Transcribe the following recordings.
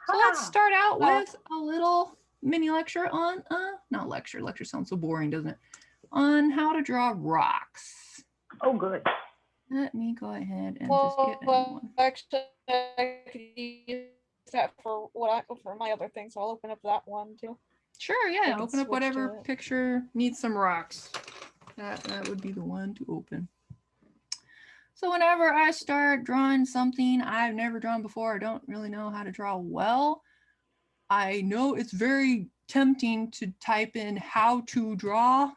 So let's start out with a little mini lecture on, not lecture, lecture sounds so boring, doesn't it? On how to draw rocks. Oh, good. Let me go ahead and just get a new one. Actually, I could use that for for my other thing, so I'll open up that one too. Sure, yeah, I can open up switch whatever to it. picture needs some rocks. That would be the one to open. So whenever I start drawing something I've never drawn before, I don't really know how to draw well, I know it's very tempting to type in how to draw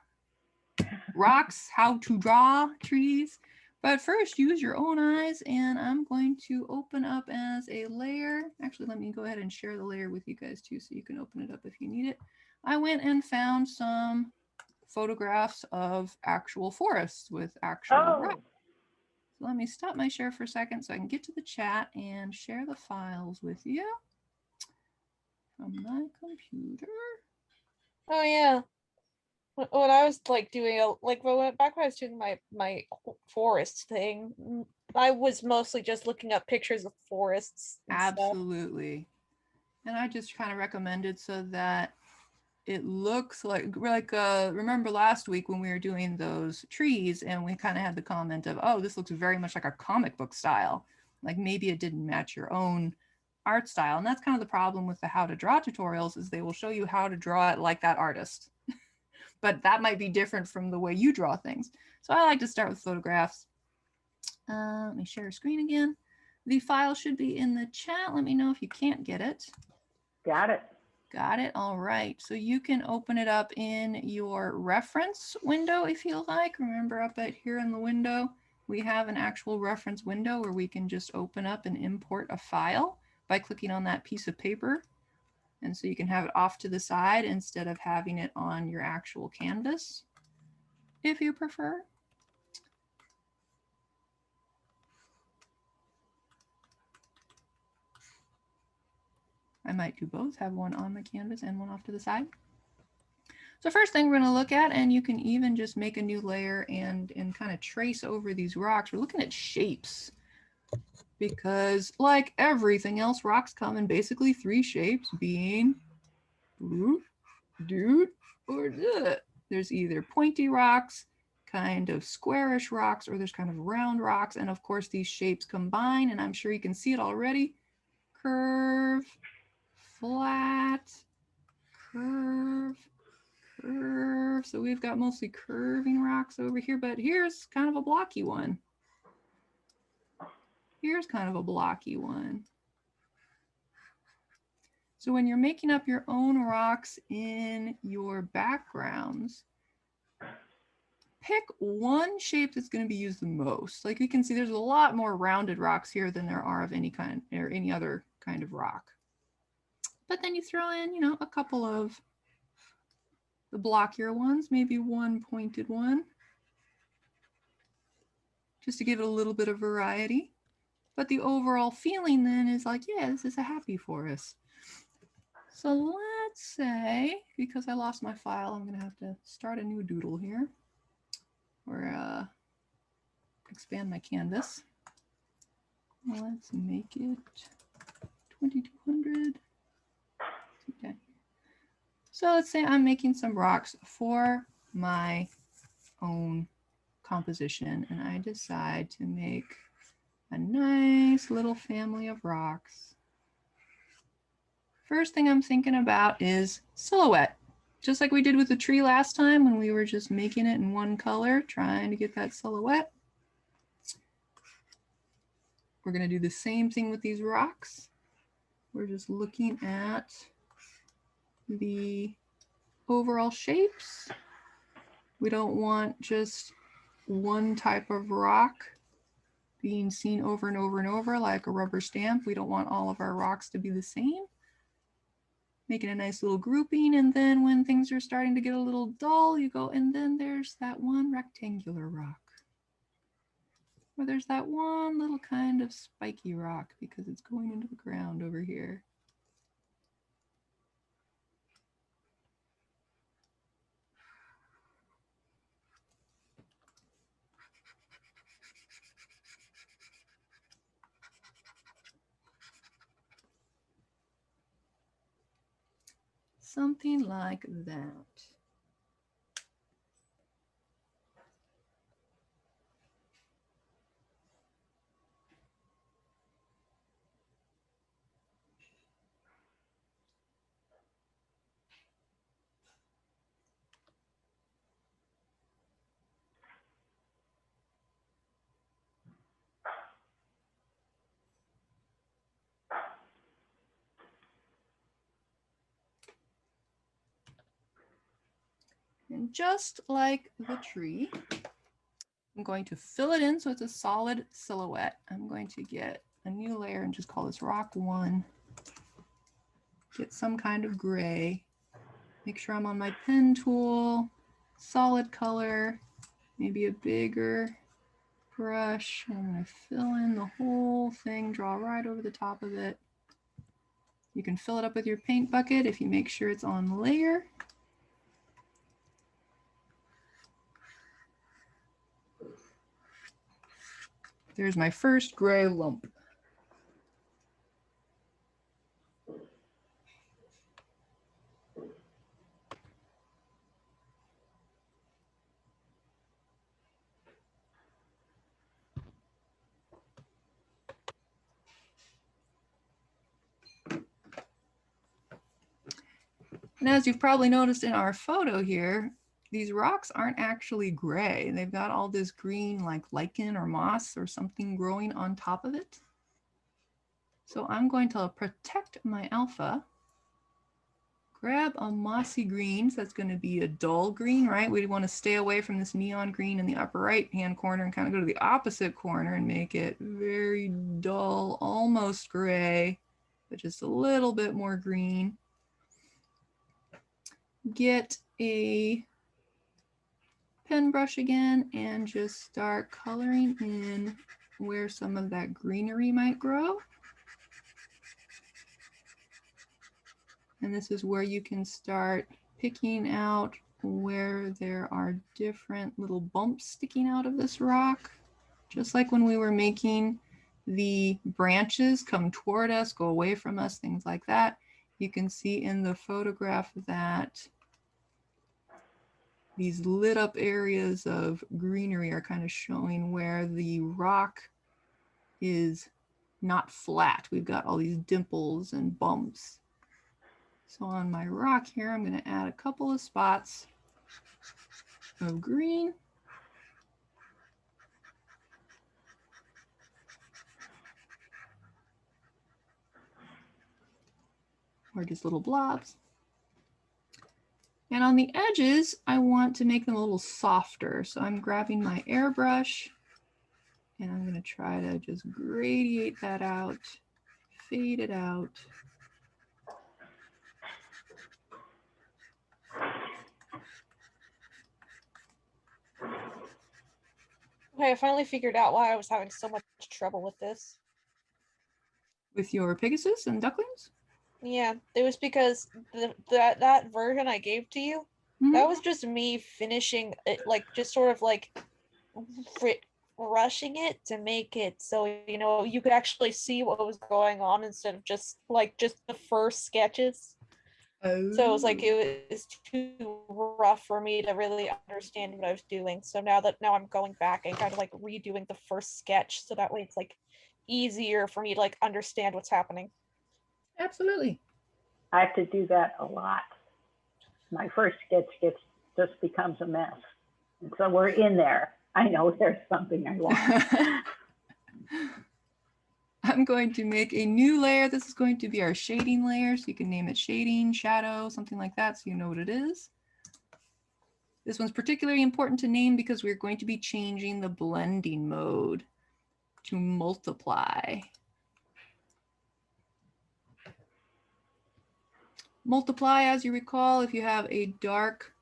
rocks, how to draw trees. But first, use your own eyes, and I'm going to open up as a layer. Actually, let me go ahead and share the layer with you guys too, so you can open it up if you need it. I went and found some photographs of actual forests with actual rocks. So let me stop my share for a second so I can get to the chat and share the files with you from my computer. Oh yeah. When I was like doing back when I was doing my forest thing, I was mostly just looking up pictures of forests and Absolutely. And I just kind of recommended so that it looks like remember last week when we were doing those trees and we kind of had the comment of, oh, this looks very much like a comic book style. Like maybe it didn't match your own art style. And that's kind of the problem with the how to draw tutorials is they will show you how to draw it like that artist. But that might be different from the way you draw things. So I like to start with photographs. Let me share screen again. The file should be in the chat. Let me know if you can't get it. Got it. Got it. All right. So you can open it up in your reference window if you like. Remember up at here in the window, we have an actual reference window where we can just open up and import a file by clicking on that piece of paper. And so you can have it off to the side instead of having it on your actual canvas, if you prefer. I might do both, have one on my canvas and one off to the side. So first thing we're going to look at, and you can even just make a new layer and kind of trace over these rocks. We're looking at shapes because like everything else, rocks come in basically three shapes, being dude, or duh. There's either pointy rocks, kind of squarish rocks, or there's kind of round rocks. And of course these shapes combine, and I'm sure you can see it already. Curve, flat, curve, curve. So we've got mostly curving rocks over here, but here's kind of a blocky one. Here's kind of a blocky one. So when you're making up your own rocks in your backgrounds, pick one shape that's going to be used the most. Like you can see there's a lot more rounded rocks here than there are of any kind or any other kind of rock. But then you throw in, you know, a couple of the blockier ones, maybe one pointed one, just to give it a little bit of variety. But the overall feeling then is like, yeah, this is a happy forest. So let's say, because I lost my file, I'm gonna have to start a new doodle here, or expand my canvas. Let's make it 2200. Okay. So let's say I'm making some rocks for my own composition, and I decide to make a nice little family of rocks. First thing I'm thinking about is silhouette. Just like we did with the tree last time when we were just making it in one color, trying to get that silhouette. We're going to do the same thing with these rocks. We're just looking at the overall shapes. We don't want just one type of rock being seen over and over and over like a rubber stamp. We don't want all of our rocks to be the same. Making a nice little grouping, and then when things are starting to get a little dull, you go, and then there's that one rectangular rock. Or there's that one little kind of spiky rock because it's going into the ground over here. Something like that. And just like the tree, I'm going to fill it in so it's a solid silhouette. I'm going to get a new layer and just call this rock 1. Get some kind of gray. Make sure I'm on my pen tool, solid color, maybe a bigger brush. I'm going to fill in the whole thing, draw right over the top of it. You can fill it up with your paint bucket if you make sure it's on layer. There's my first gray lump. And as you've probably noticed in our photo here, these rocks aren't actually gray. They've got all this green like lichen or moss or something growing on top of it. So I'm going to protect my alpha. Grab a mossy green, so that's going to be a dull green, right? We want to stay away from this neon green in the upper right-hand corner and kind of go to the opposite corner and make it very dull, almost gray, but just a little bit more green. Get a pen brush again and just start coloring in where some of that greenery might grow. And this is where you can start picking out where there are different little bumps sticking out of this rock. Just like when we were making the branches come toward us, go away from us, things like that. You can see in the photograph that these lit up areas of greenery are kind of showing where the rock is not flat. We've got all these dimples and bumps. So on my rock here, I'm going to add a couple of spots of green. Or just little blobs. And on the edges, I want to make them a little softer. So I'm grabbing my airbrush and I'm going to try to just gradiate that out, fade it out. Okay, I finally figured out why I was having so much trouble with this. With your Pegasus and ducklings? Yeah, it was because that version I gave to you, that was just me finishing it, like just sort of like rushing it to make it so you could actually see what was going on instead of just the first sketches. Oh. So it was like it was too rough for me to really understand what I was doing. So now I'm going back and kind of like redoing the first sketch, so that way it's like easier for me to like understand what's happening. Absolutely. I have to do that a lot. My first sketch just becomes a mess. And so we're in there. I know there's something I want. I'm going to make a new layer. This is going to be our shading layer. So you can name it shading, shadow, something like that, so you know what it is. This one's particularly important to name because we're going to be changing the blending mode to multiply. Multiply, as you recall, if you have a dark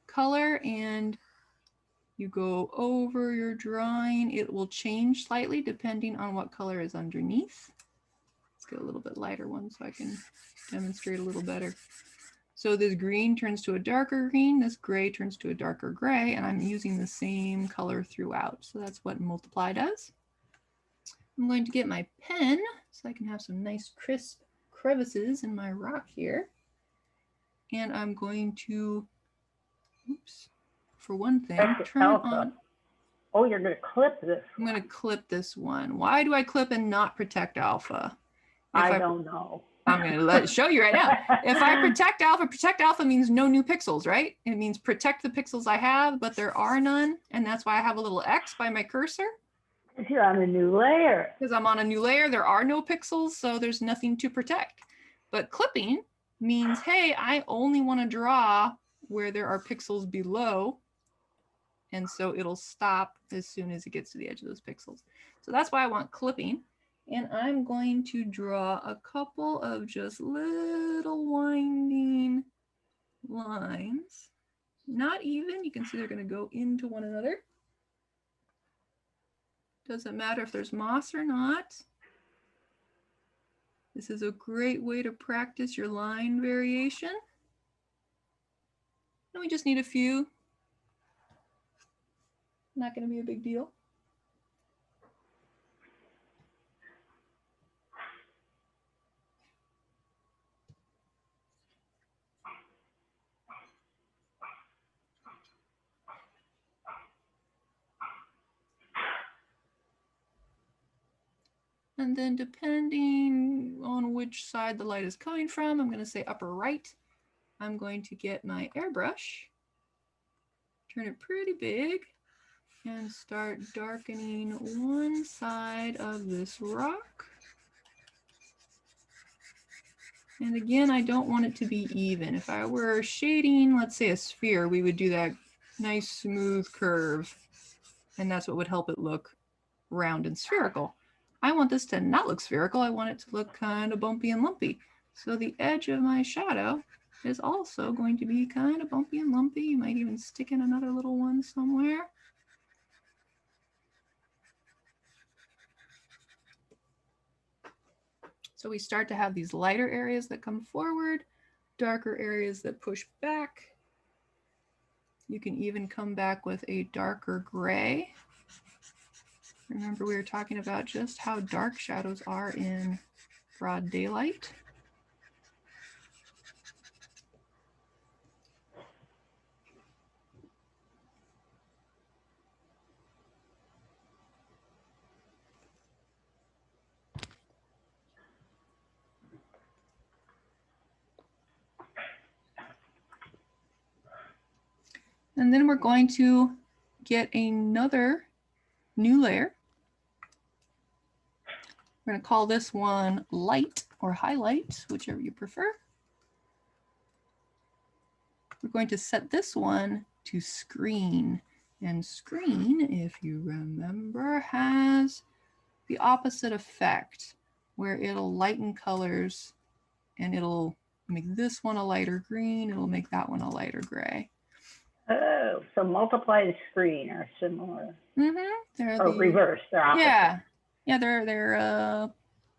color and you go over your drawing, it will change slightly depending on what color is underneath. Let's get a little bit lighter one so I can demonstrate a little better. So this green turns to a darker green, this gray turns to a darker gray, and I'm using the same color throughout. So that's what multiply does. I'm going to get my pen so I can have some nice crisp crevices in my rock here. And I'm going to, oops, for one thing, Protect turn alpha. on. Oh, you're going to clip this. I'm going to clip this one. Why do I clip and not protect alpha? I don't know. I'm going to show you right now. If I protect alpha means no new pixels, right? It means protect the pixels I have, but there are none. And that's why I have a little X by my cursor. If you're on a new layer. Because I'm on a new layer, there are no pixels, so there's nothing to protect. But clipping means, hey, I only want to draw where there are pixels below. And so it'll stop as soon as it gets to the edge of those pixels. So that's why I want clipping. And I'm going to draw a couple of just little winding lines. Not even, you can see they're going to go into one another. Doesn't matter if there's moss or not. This is a great way to practice your line variation. And we just need a few. Not going to be a big deal. And then depending on which side the light is coming from, I'm going to say upper right. I'm going to get my airbrush, turn it pretty big, and start darkening one side of this rock. And again, I don't want it to be even. If I were shading, let's say a sphere, we would do that nice smooth curve. And that's what would help it look round and spherical. I want this to not look spherical. I want it to look kind of bumpy and lumpy. So the edge of my shadow is also going to be kind of bumpy and lumpy. You might even stick in another little one somewhere. So we start to have these lighter areas that come forward, darker areas that push back. You can even come back with a darker gray. Remember, we were talking about just how dark shadows are in broad daylight. And then we're going to get another new layer. We're going to call this one light or highlight, whichever you prefer. We're going to set this one to screen. And screen, if you remember, has the opposite effect, where it'll lighten colors and it'll make this one a lighter green. It'll make that one a lighter gray. Oh, so multiply the screen are similar. Mm-hmm. Or reverse, they're opposite. Yeah. Yeah, they're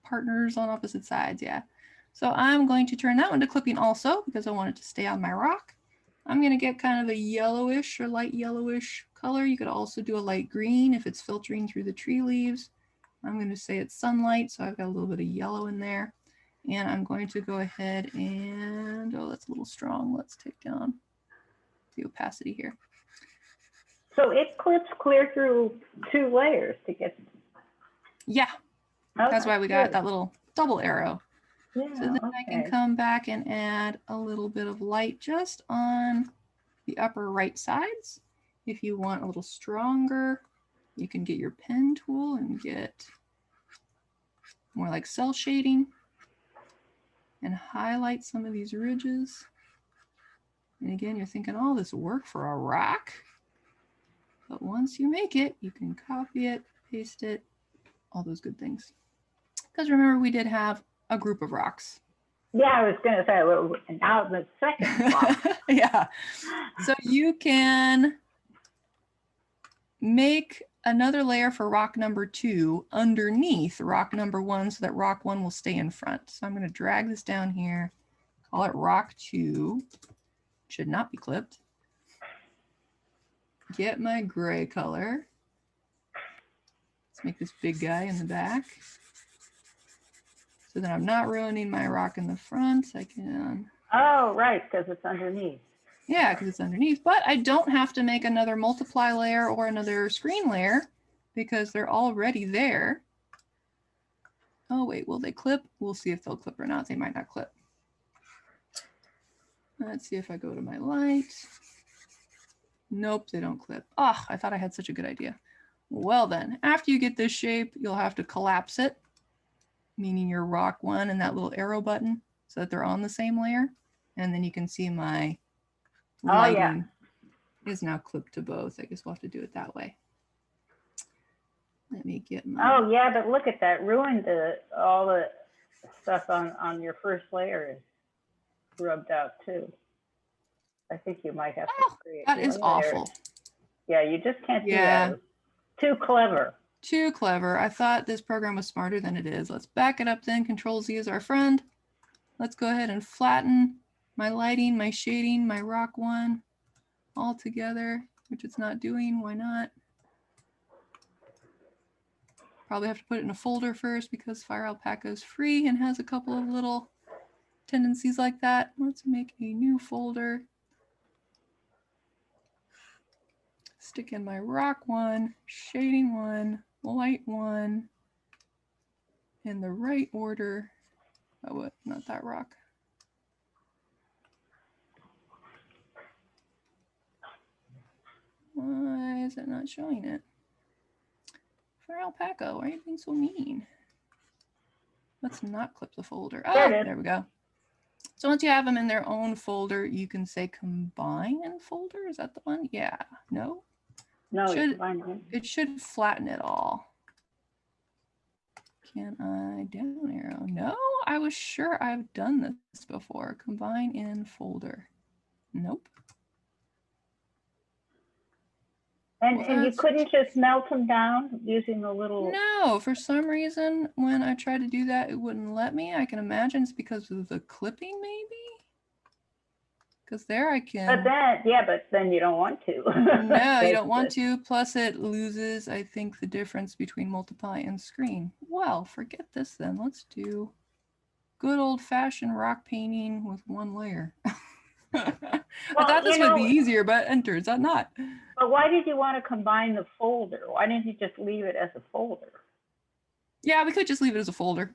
partners on opposite sides, yeah. So I'm going to turn that one to clipping also because I want it to stay on my rock. I'm going to get kind of a yellowish or light yellowish color. You could also do a light green if it's filtering through the tree leaves. I'm going to say it's sunlight, so I've got a little bit of yellow in there. And I'm going to go ahead and, oh, that's a little strong. Let's take down the opacity here. So it clips clear through 2 layers to get. Yeah, okay, that's why we got that little double arrow. Yeah, so then I can come back and add a little bit of light just on the upper right sides. If you want a little stronger, you can get your pen tool and get more like cell shading and highlight some of these ridges. And again, you're thinking, oh, this work for a rock. But once you make it, you can copy it, paste it, all those good things. Because remember, we did have a group of rocks. Yeah, I was going to say, well, now the second rock. Yeah. So you can make another layer for rock number 2 underneath rock number 1 so that rock 1 will stay in front. So I'm going to drag this down here, call it rock 2. Should not be clipped. Get my gray color. Let's make this big guy in the back. So that I'm not ruining my rock in the front. I can Oh, right, because it's underneath. Yeah, because it's underneath, but I don't have to make another multiply layer or another screen layer because they're already there. Oh wait, will they clip? We'll see if they'll clip or not. They might not clip. Let's see if I go to my light. Nope, they don't clip. Ah, I thought I had such a good idea. Well then, after you get this shape, you'll have to collapse it, meaning your rock one and that little arrow button so that they're on the same layer. And then you can see my lighting is now clipped to both. I guess we'll have to do it that way. Let me get my... Oh yeah, but look at that. Ruined all the stuff on your first layer is rubbed out too. I think you might have to create that is awful. Yeah, you just can't do that. Too clever. Too clever. I thought this program was smarter than it is. Let's back it up then. Control Z is our friend. Let's go ahead and flatten my lighting, my shading, my rock one all together, which it's not doing. Why not? Probably have to put it in a folder first because FireAlpaca is free and has a couple of little tendencies like that. Let's make a new folder. Stick in my rock one, shading one, light one, in the right order. Oh, what? Not that rock. Why is it not showing it? FireAlpaca, why are you being so mean? Let's not clip the folder. Oh, there we go. So once you have them in their own folder, you can say combine in folder. Is that the one? Yeah. No? No, it should flatten it all. Can I down arrow? No, I was sure I've done this before. Combine in folder. Nope. And you couldn't just melt them down using the little... No, for some reason, when I tried to do that, it wouldn't let me. I can imagine it's because of the clipping, maybe? Because there I can... But then you don't want to. No, you don't want to. Plus it loses, I think, the difference between multiply and screen. Well, forget this then. Let's do good old-fashioned rock painting with one layer. I thought this would be easier, but enter, is that not? But why did you want to combine the folder? Why didn't you just leave it as a folder? Yeah, we could just leave it as a folder.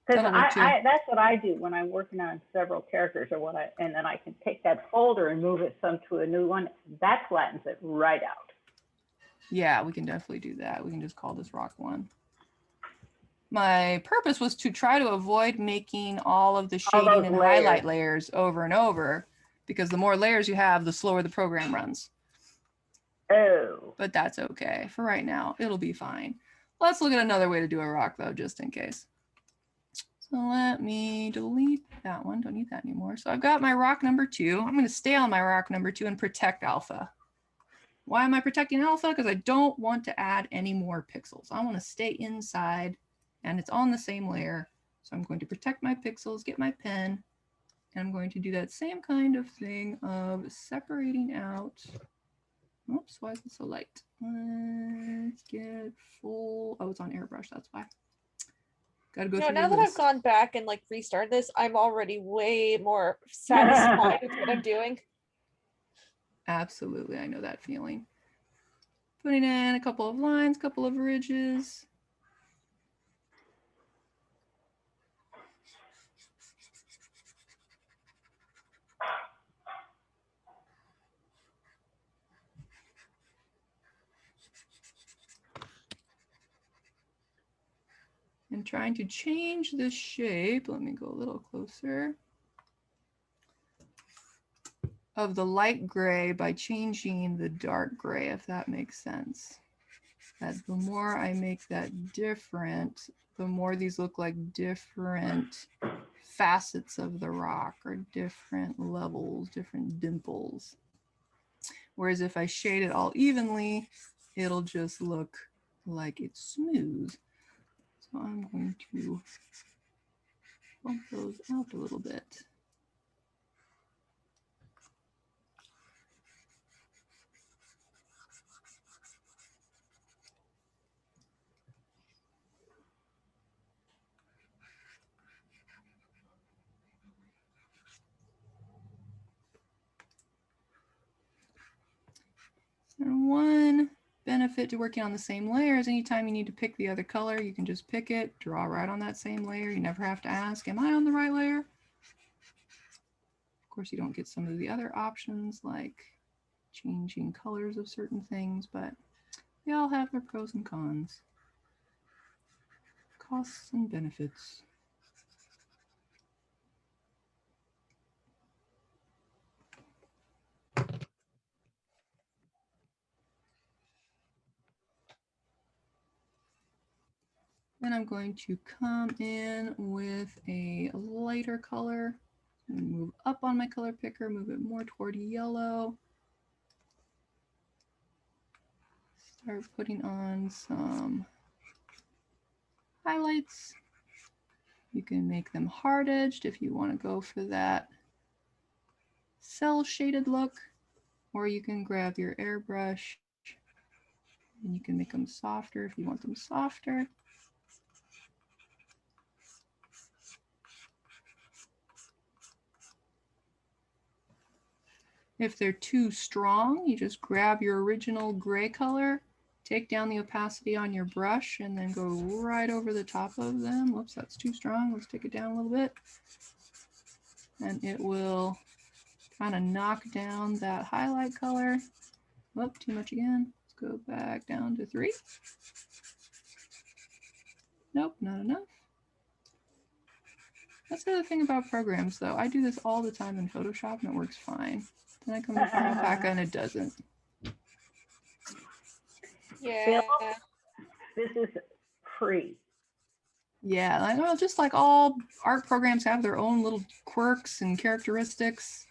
Because that's what I do when I'm working on several characters and then I can take that folder and move it to a new one. That flattens it right out. Yeah, we can definitely do that. We can just call this rock one. My purpose was to try to avoid making all of the shading and highlight layers over and over, because the more layers you have, the slower the program runs. Oh. But that's okay. For right now, it'll be fine. Let's look at another way to do a rock, though, just in case. So let me delete that one. Don't need that anymore. So I've got my rock number 2. I'm going to stay on my rock number 2 and protect alpha. Why am I protecting alpha? Because I don't want to add any more pixels. I want to stay inside, and it's on the same layer. So I'm going to protect my pixels, get my pen, and I'm going to do that same kind of thing of separating out. Oops, why is it so light? Let's get full. Oh, it's on airbrush, that's why. Gotta go through now that I've gone back and like restarted this, I'm already way more satisfied with what I'm doing. Absolutely, I know that feeling. Putting in a couple of lines, couple of ridges. And trying to change the shape. Let me go a little closer. Of the light gray by changing the dark gray, if that makes sense. As the more I make that different, the more these look like different facets of the rock or different levels, different dimples. Whereas if I shade it all evenly, it'll just look like it's smooth. So I'm going to bump those out a little bit. one benefit to working on the same layer is anytime you need to pick the other color, you can just pick it, draw right on that same layer. You never have to ask, am I on the right layer? Of course, you don't get some of the other options like changing colors of certain things, but they all have their pros and cons, costs and benefits. Then I'm going to come in with a lighter color and move up on my color picker, move it more toward yellow. Start putting on some highlights. You can make them hard edged if you want to go for that cell shaded look, or you can grab your airbrush and you can make them softer if you want them softer. If they're too strong, you just grab your original gray color, take down the opacity on your brush, and then go right over the top of them. Whoops, that's too strong. Let's take it down a little bit. And it will kind of knock down that highlight color. Whoop, too much again. Let's go back down to 3. Nope, not enough. That's the other thing about programs, though. I do this all the time in Photoshop, and it works fine. Then I come to FireAlpaca, and it doesn't. Yeah. This is free. Yeah, I know, just like all art programs have their own little quirks and characteristics.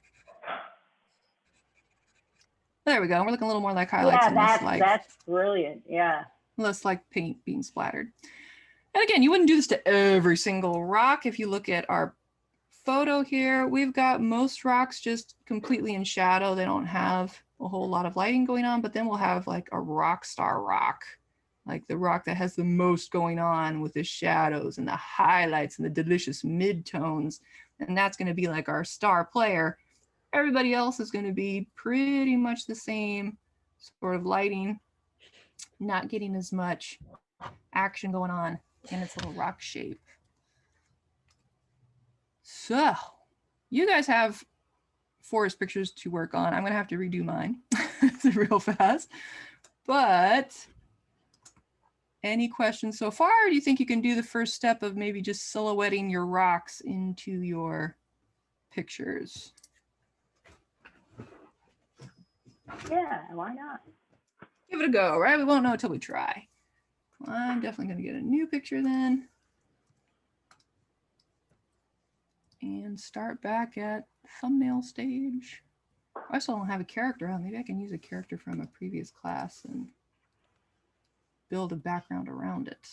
There we go. We're looking a little more like highlights. Yeah, that's brilliant. Yeah. Less like paint being splattered. And again, you wouldn't do this to every single rock. If you look at our photo here, we've got most rocks just completely in shadow. They don't have a whole lot of lighting going on, but then we'll have like a rock star rock, like the rock that has the most going on with the shadows and the highlights and the delicious midtones. And that's going to be like our star player. Everybody else is going to be pretty much the same sort of lighting, not getting as much action going on in its little rock shape. So you guys have forest pictures to work on. I'm going to have to redo mine real fast. But any questions so far? Or do you think you can do the first step of maybe just silhouetting your rocks into your pictures? Yeah, why not? Give it a go, right? We won't know until we try. I'm definitely going to get a new picture then. And start back at thumbnail stage. I still don't have a character on. Maybe I can use a character from a previous class and build a background around it.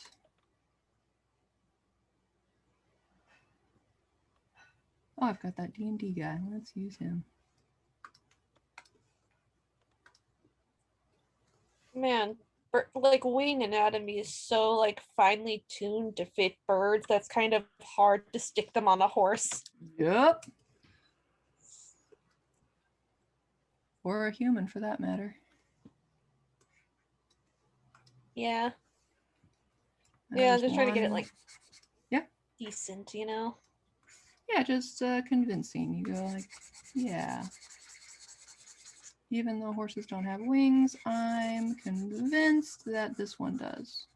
Oh, I've got that D&D guy. Let's use him. Man, like wing anatomy is so like finely tuned to fit birds. That's kind of hard to stick them on a horse. Yep. Or a human for that matter. Yeah. Yeah, I'm just trying to get it like decent, you know? Yeah, just convincing. You go like, yeah. Even though horses don't have wings, I'm convinced that this one does.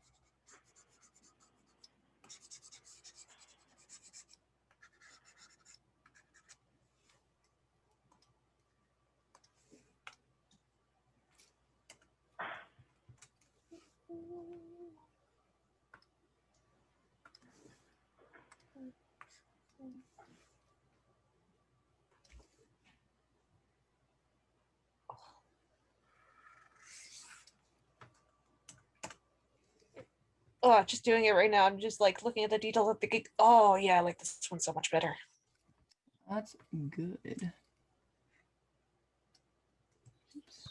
Oh, just doing it right now. I'm just like looking at the details of thinking, oh yeah, I like this one so much better. That's good. Oops.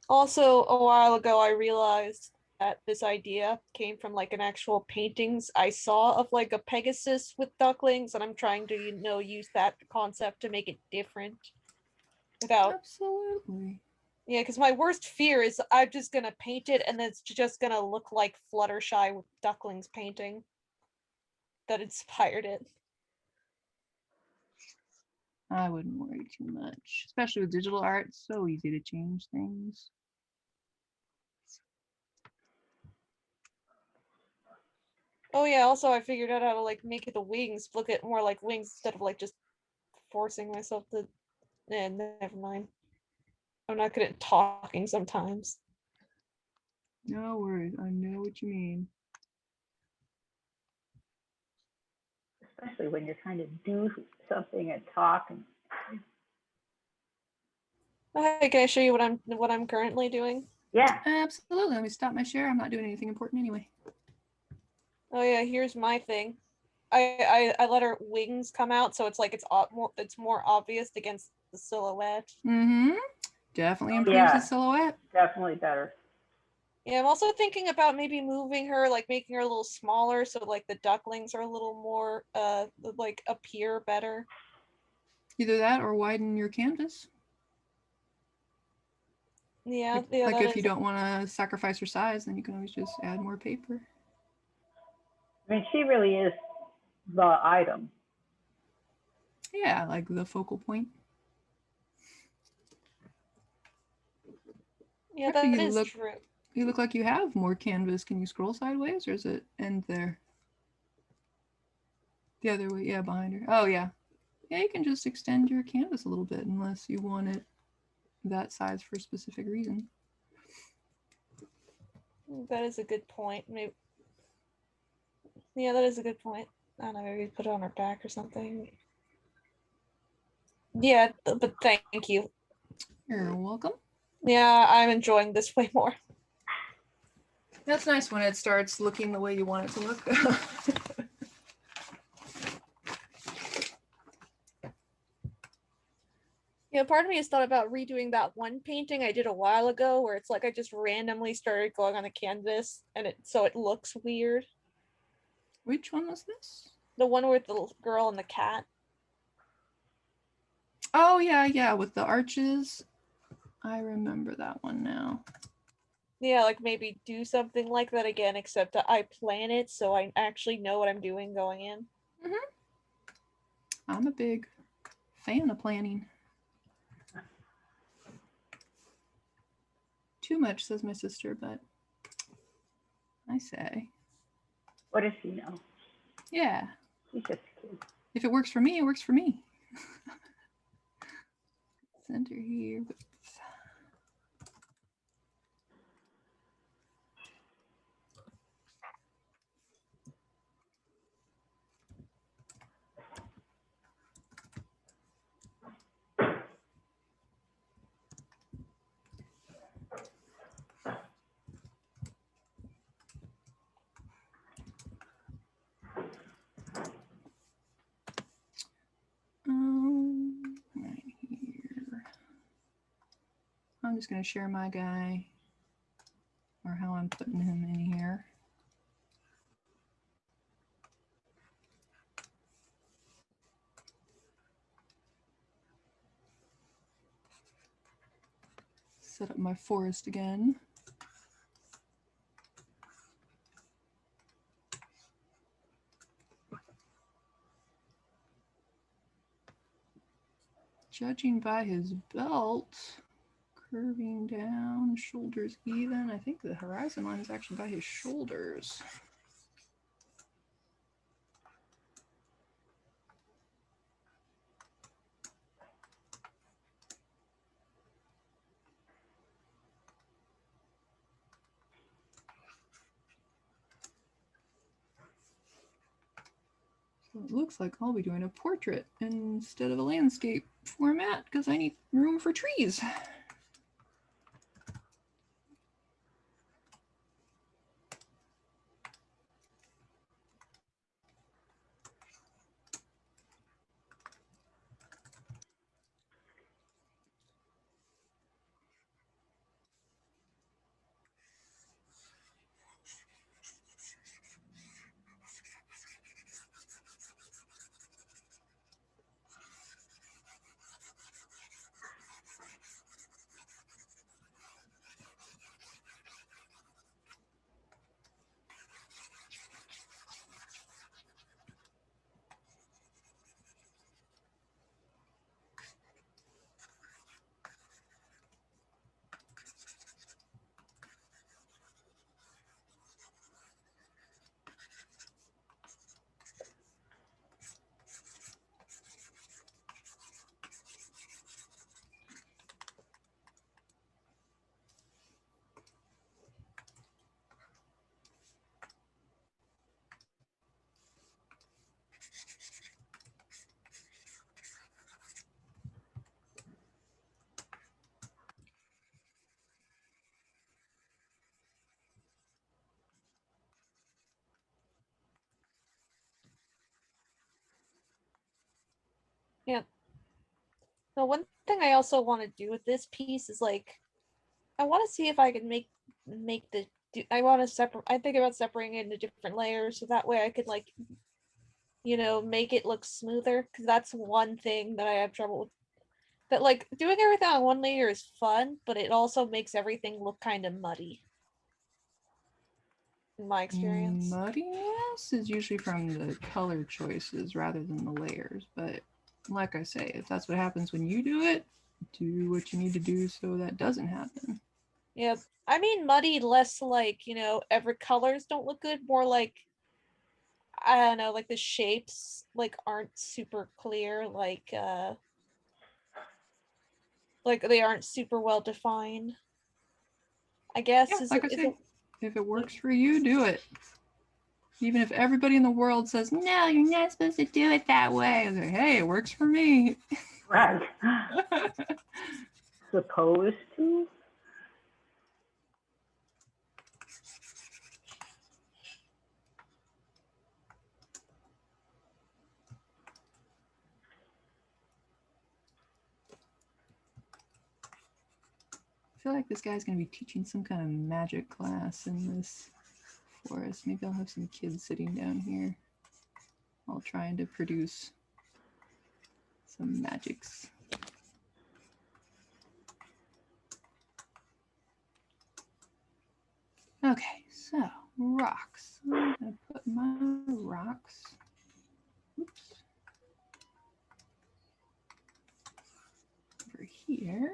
Also, a while ago, I realized that this idea came from like an actual paintings I saw of like a Pegasus with ducklings, and I'm trying to, use that concept to make it different. without. Absolutely. Yeah, because my worst fear is I'm just gonna paint it and it's just gonna look like Fluttershy with ducklings painting that inspired it. I wouldn't worry too much, especially with digital art. It's so easy to change things. Oh yeah, also I figured out how to like make the wings look at more like wings instead of like just forcing myself to. Never mind. I'm not good at talking sometimes. No worries. I know what you mean. Especially when you're trying to do something and talk. And Hey, can I show you what I'm currently doing? yeah, Absolutely. Let me stop my share. I'm not doing anything important anyway. Oh yeah, here's my thing. I let her wings come out, so it's like it's more obvious against the silhouette. Mm-hmm. Definitely improves yeah, the silhouette. definitely better. Yeah, I'm also thinking about maybe moving her, like making her a little smaller, so like the ducklings are a little more like appear better. Either that or widen your canvas. Yeah, Like, yeah, like that if you is. don't want to sacrifice your size, then you can always just add more paper. I mean, she really is the item. Yeah, like the focal point. Yeah, Actually, that is true. you look like you have more canvas. Can you scroll sideways or is it end there? The other way, yeah, behind her. Oh yeah. Yeah, you can just extend your canvas a little bit unless you want it that size for a specific reason. That is a good point. Maybe. Yeah, that is a good point. I don't know, maybe put it on her back or something. Yeah, but thank you. You're welcome. Yeah, I'm enjoying this way more. That's nice when it starts looking the way you want it to look. Yeah, part of me has thought about redoing that one painting I did a while ago where it's like I just randomly started going on the canvas and it looks weird. Which one was this? The one with the girl and the cat. Oh yeah, with the arches. I remember that one now. Yeah, like maybe do something like that again, except that I plan it so I actually know what I'm doing going in. Mm-hmm. I'm a big fan of planning. Too much, says my sister, but I say. What does she know? Yeah. She's just a kid. If it works for me, it works for me. Center here. Right here. I'm just going to share my guy or how I'm putting him in here. Set up my forest again. Judging by his belt, curving down, shoulders even. I think the horizon line is actually by his shoulders. So it looks like I'll be doing a portrait instead of a landscape format because I need room for trees. Now, one thing I also want to do with this piece is like, I want to see if I can make the. I want to separate. I think about separating it into different layers, so that way I could like, make it look smoother. Because that's one thing that I have trouble with. That like doing everything on one layer is fun, but it also makes everything look kind of muddy. In my experience. Muddiness is usually from the color choices rather than the layers. But like I say, if that's what happens when you do it, do what you need to do so that doesn't happen. Yeah, I mean muddy less like, every colors don't look good, more like I don't know, like the shapes like aren't super clear, like they aren't super well defined. I guess Yeah, like I is say, if it works for you, do it. Even if everybody in the world says, no, you're not supposed to do it that way. I say, hey, it works for me. Right. Supposed to? I feel like this guy's going to be teaching some kind of magic class in this forest. Maybe I'll have some kids sitting down here while trying to produce some magics. Okay, so rocks. I'm going to put my rocks. Oops. Over here.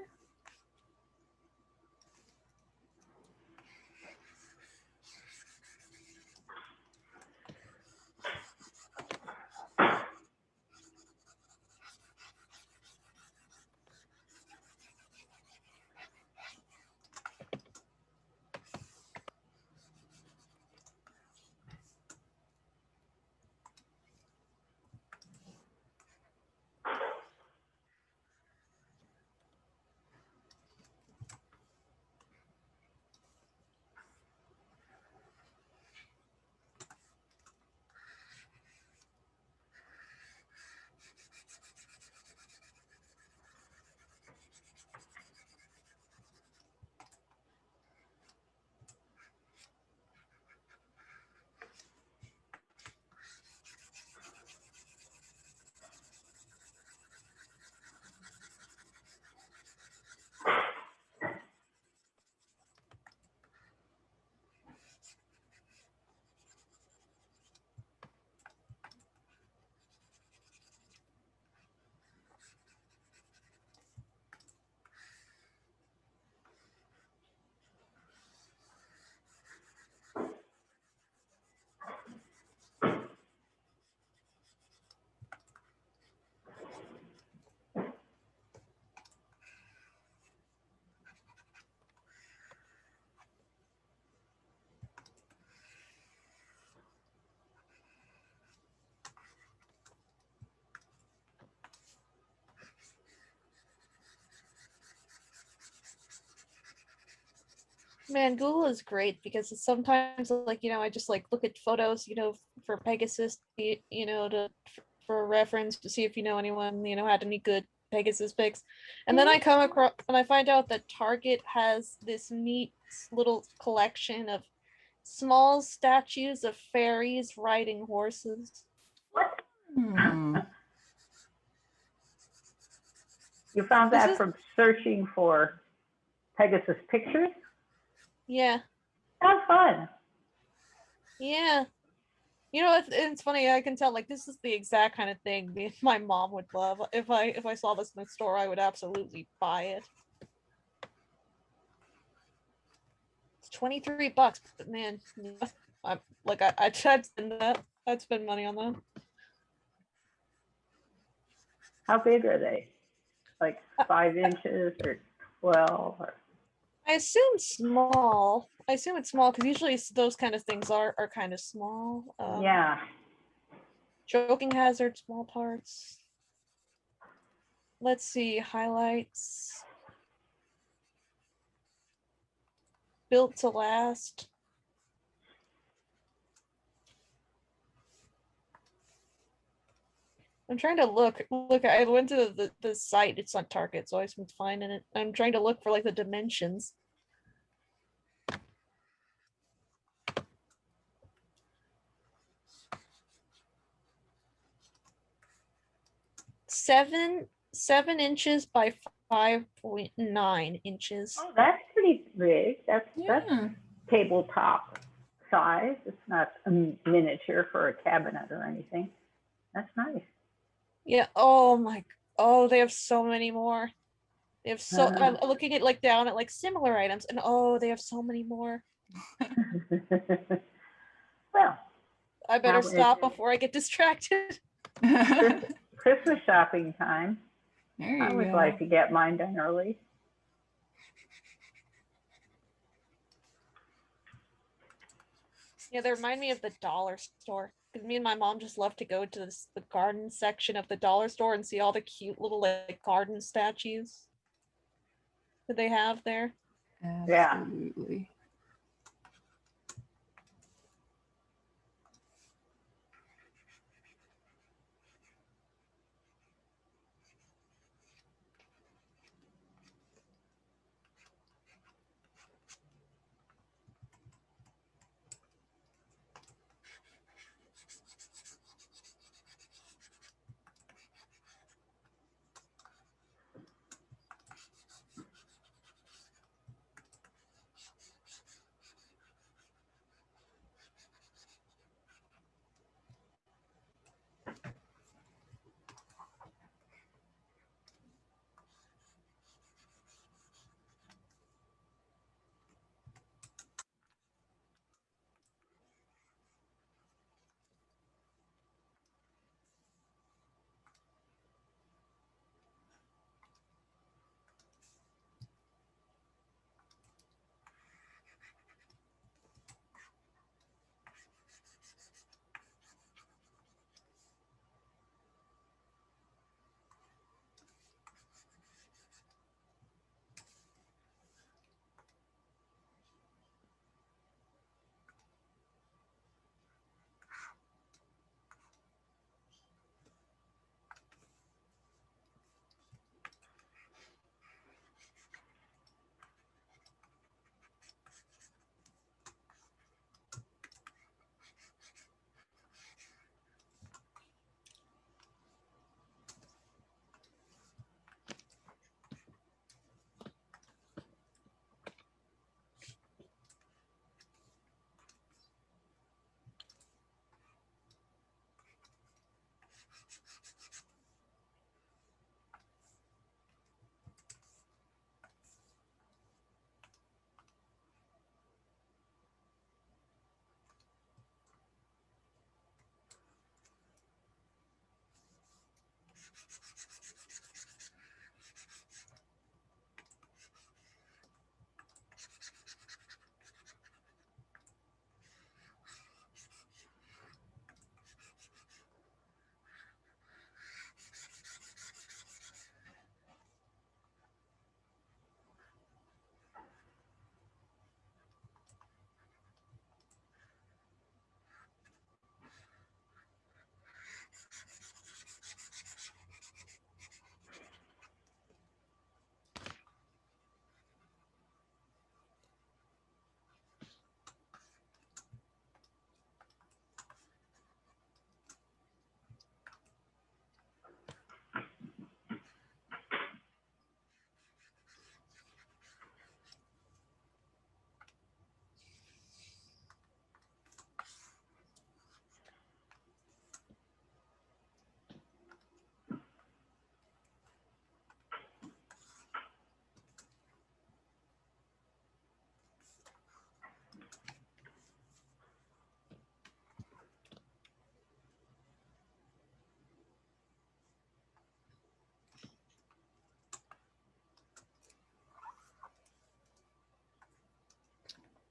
Man, Google is great because it's sometimes like, I just like look at photos, for Pegasus, for reference to see if anyone, had any good Pegasus pics. And then I come across and I find out that Target has this neat little collection of small statues of fairies riding horses. What? Hmm. You found This that is from searching for Pegasus pictures? yeah. How fun. Yeah. It's funny. I can tell like this is the exact kind of thing my mom would love. If I saw this in the store, I would absolutely buy it. It's $23, but man, I'd spend that. I'd spend money on that. How big are they? Like Uh, 5 inches or 12? Or... I assume small. I assume it's small because usually those kind of things are kind of small. Yeah. Choking hazard, small parts. Let's see, highlights. Built to last. I'm trying to look. I went to the site. It's on Target, so I was finding it. I'm trying to look for like the dimensions. Seven inches by 5.9 inches. Oh, that's pretty big. That's Yeah. tabletop size. It's not a miniature for a cabinet or anything. That's nice. Yeah. Oh my. Oh, they have so many more. They have so. I'm looking at like down at like similar items, and oh, they have so many more. Well, I better now stop it's before I get distracted. Christmas shopping time. There I you always go. like to get mine done early. Yeah, they remind me of the dollar store. Because me and my mom just love to go to the garden section of the dollar store and see all the cute little like garden statues that they have there. Yeah. Absolutely.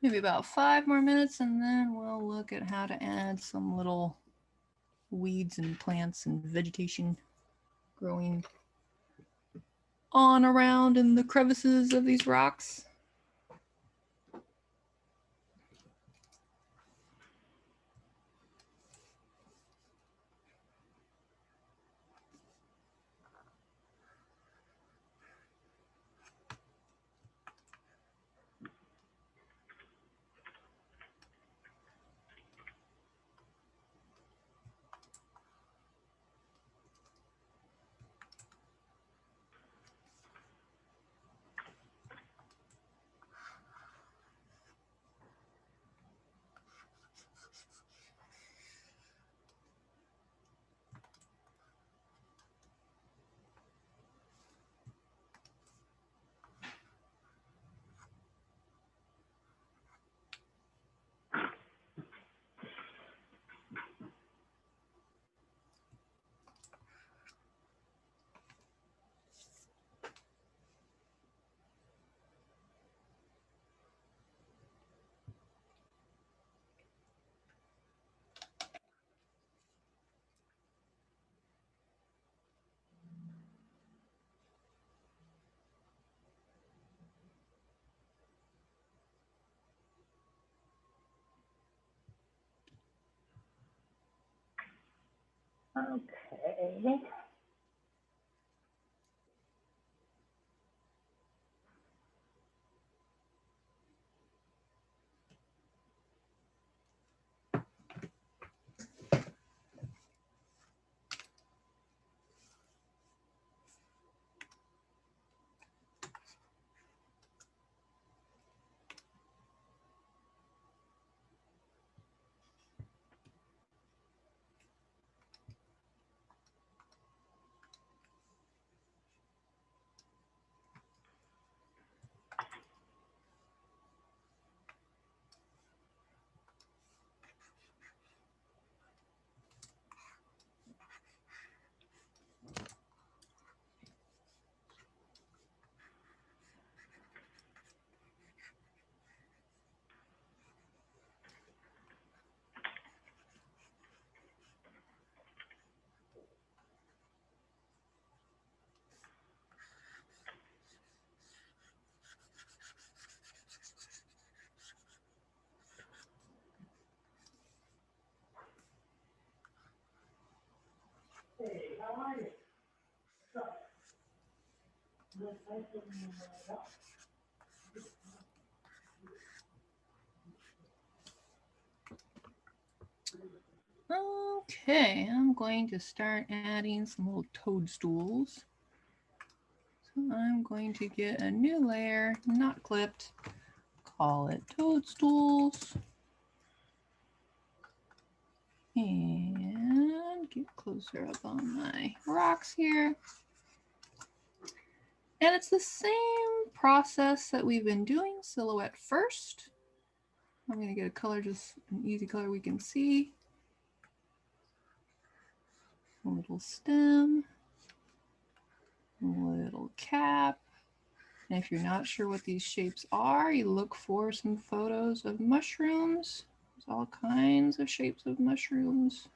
Maybe about 5 more minutes, and then we'll look at how to add some little weeds and plants and vegetation growing on around in the crevices of these rocks. Okay. Okay, I'm going to start adding some little toadstools. So I'm going to get a new layer, not clipped, call it toadstools. And get closer up on my rocks here. And it's the same process that we've been doing, silhouette first. I'm going to get a color, just an easy color we can see. A little stem, a little cap. And if you're not sure what these shapes are, you look for some photos of mushrooms. There's all kinds of shapes of mushrooms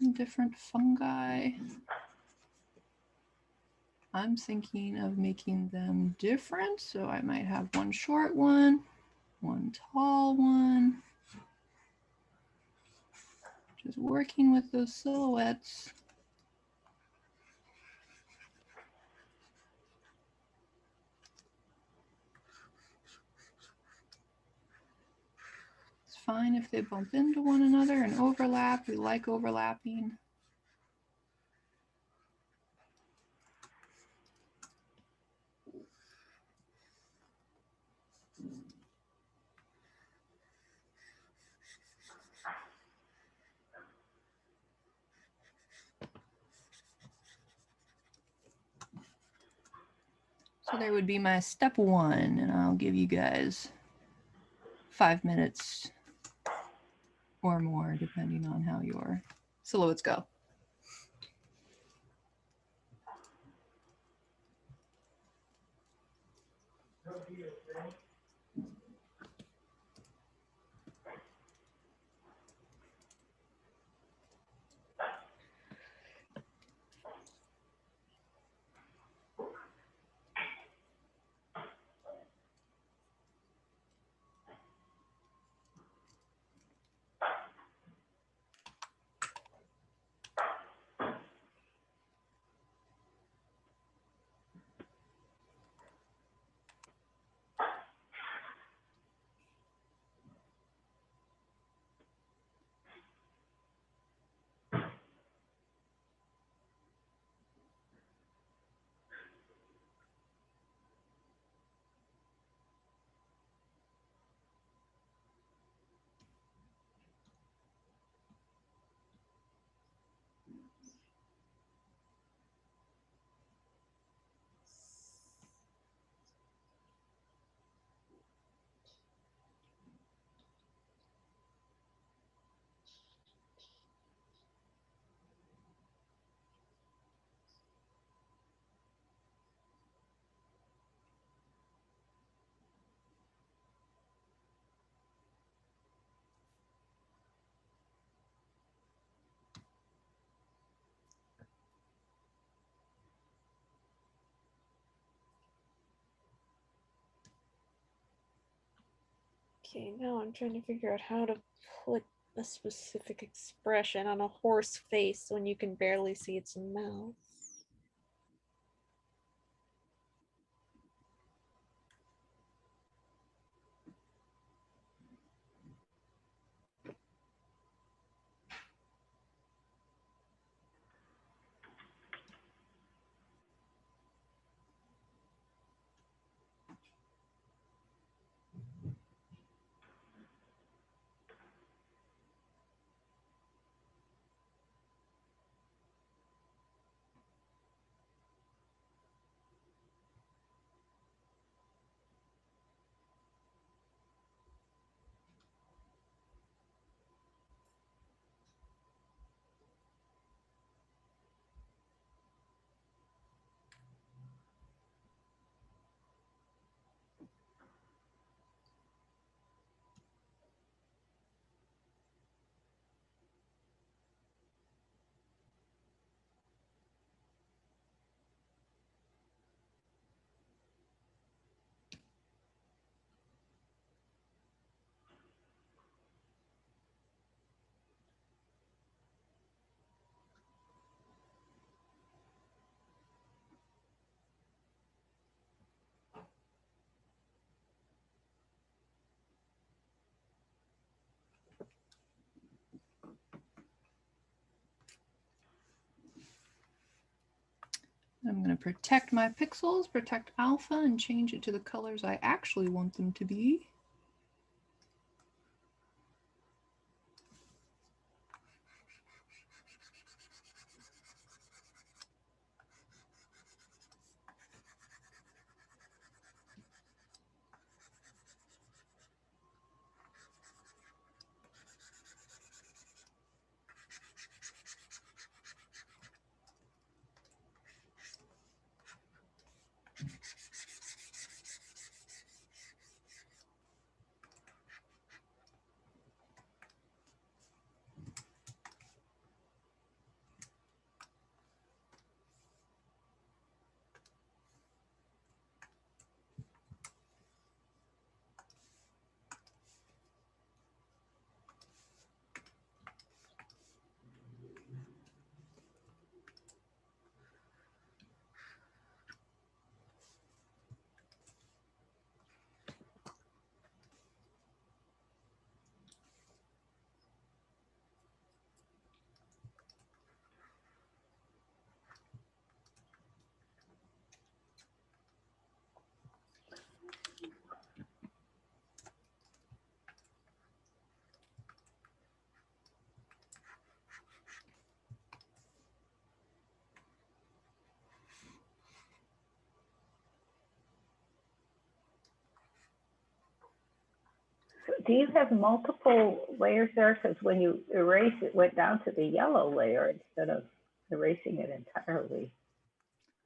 and different fungi. I'm thinking of making them different, so I might have one short one, one tall one. Just working with those silhouettes. It's fine if they bump into one another and overlap. We like overlapping. So there would be my step one, and I'll give you guys 5 minutes or more, depending on how your silhouettes go. Okay, now I'm trying to figure out how to put a specific expression on a horse face when you can barely see its mouth. I'm going to protect my pixels, protect alpha, and change it to the colors I actually want them to be. Do you have multiple layers there? Because when you erase it, went down to the yellow layer instead of erasing it entirely.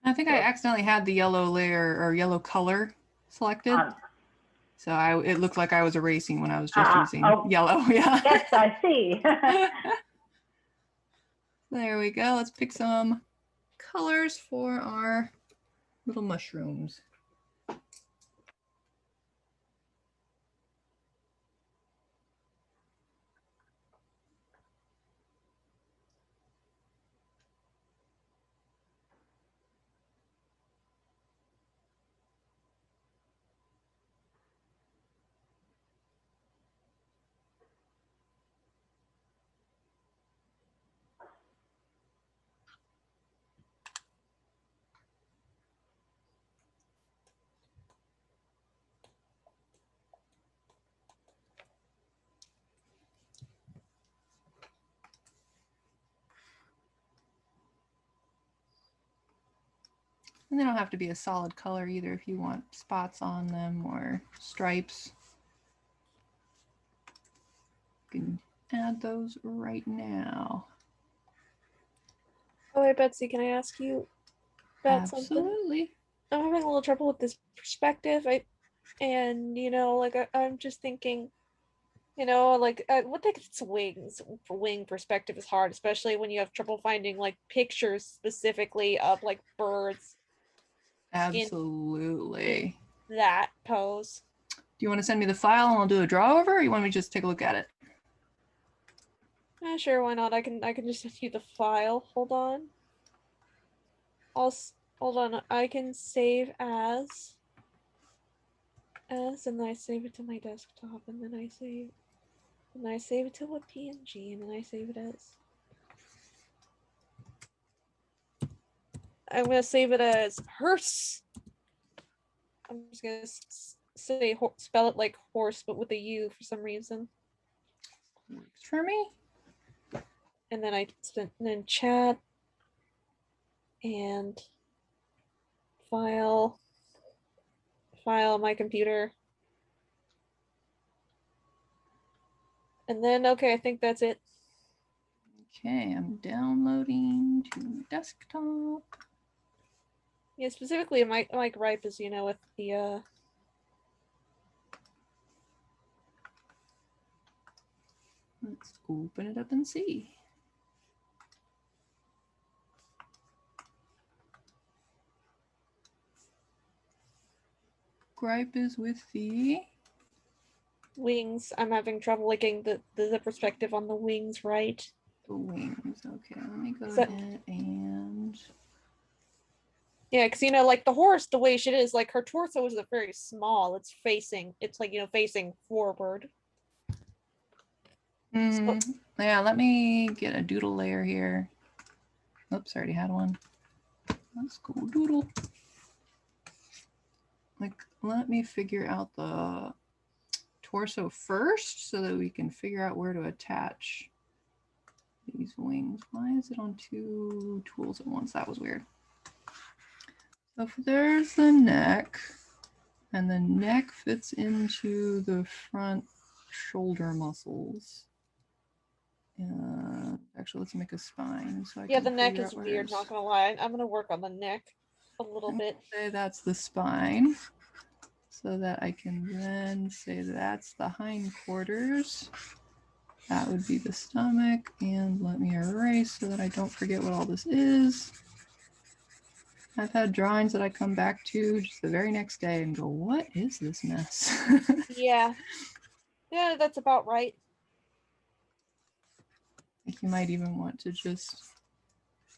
I think I accidentally had the yellow layer or yellow color selected. So it looked like I was erasing when I was just using yellow. Yeah. Yes, I see. There we go. Let's pick some colors for our little mushrooms. And they don't have to be a solid color either if you want spots on them or stripes. You can add those right now. Oh, wait, Betsy, can I ask you about Absolutely. something? I'm having a little trouble with this perspective. I'm just thinking, what its wings? Wing perspective is hard, especially when you have trouble finding like pictures specifically of like birds. Absolutely. In that pose. Do you want to send me the file and I'll do a draw over, or you want me to just take a look at it? Sure, why not? I can just send you the file. Hold on. Hold on. I can save as, and then I save it to my desktop, and then I save it to a PNG, and then I save it as. I'm gonna save it as hearse. I'm just gonna say spell it like horse, but with a U for some reason. Works for me. And then then chat and file my computer. And then okay, I think that's it. Okay, I'm downloading to my desktop. Yeah, specifically my gripe is, with the Let's open it up and see. Gripe is with the wings. I'm having trouble getting the perspective on the wings right. the wings. Okay, let me go ahead and yeah, because like the horse, the way she is, like her torso is very small. It's facing forward. yeah, let me get a doodle layer here. Oops, I already had one. That's cool. Doodle. Like, let me figure out the torso first so that we can figure out where to attach these wings. Why is it on two tools at once? That was weird. So if there's the neck, and the neck fits into the front shoulder muscles. Actually, let's make a spine. So I yeah, can the neck figure is out weird, not gonna lie. I'm gonna work on the neck a little bit. Say that's the spine, so that I can then say that's the hindquarters. That would be the stomach, and let me erase so that I don't forget what all this is. I've had drawings that I come back to just the very next day and go, what is this mess? Yeah, that's about right. You might even want to just,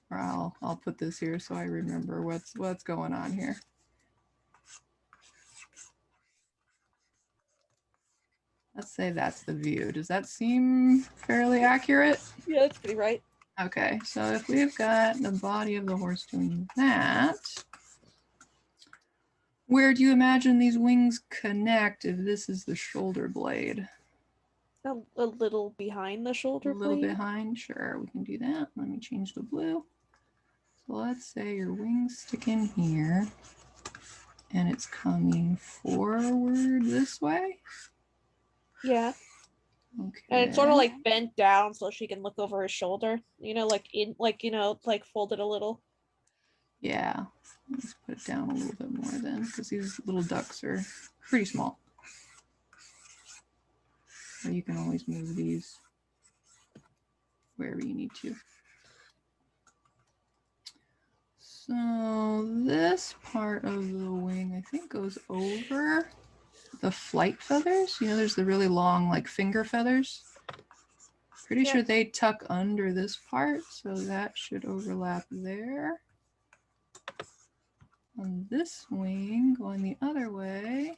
or I'll put this here so I remember what's going on here. Let's say that's the view. Does that seem fairly accurate? Yeah, that's pretty right. Okay, so if we've got the body of the horse doing that, where do you imagine these wings connect if this is the shoulder blade? A little behind the shoulder blade. A little behind, sure, we can do that. Let me change the blue. So let's say your wings stick in here and it's coming forward this way. Yeah. Okay. And it's sort of like bent down so she can look over her shoulder, like folded a little. Yeah, let's put it down a little bit more then, because these little ducks are pretty small. So you can always move these wherever you need to. So this part of the wing, I think, goes over the flight feathers. You know, there's the really long, like, finger feathers. Pretty sure they tuck under this part, so that should overlap there. On this wing, going the other way.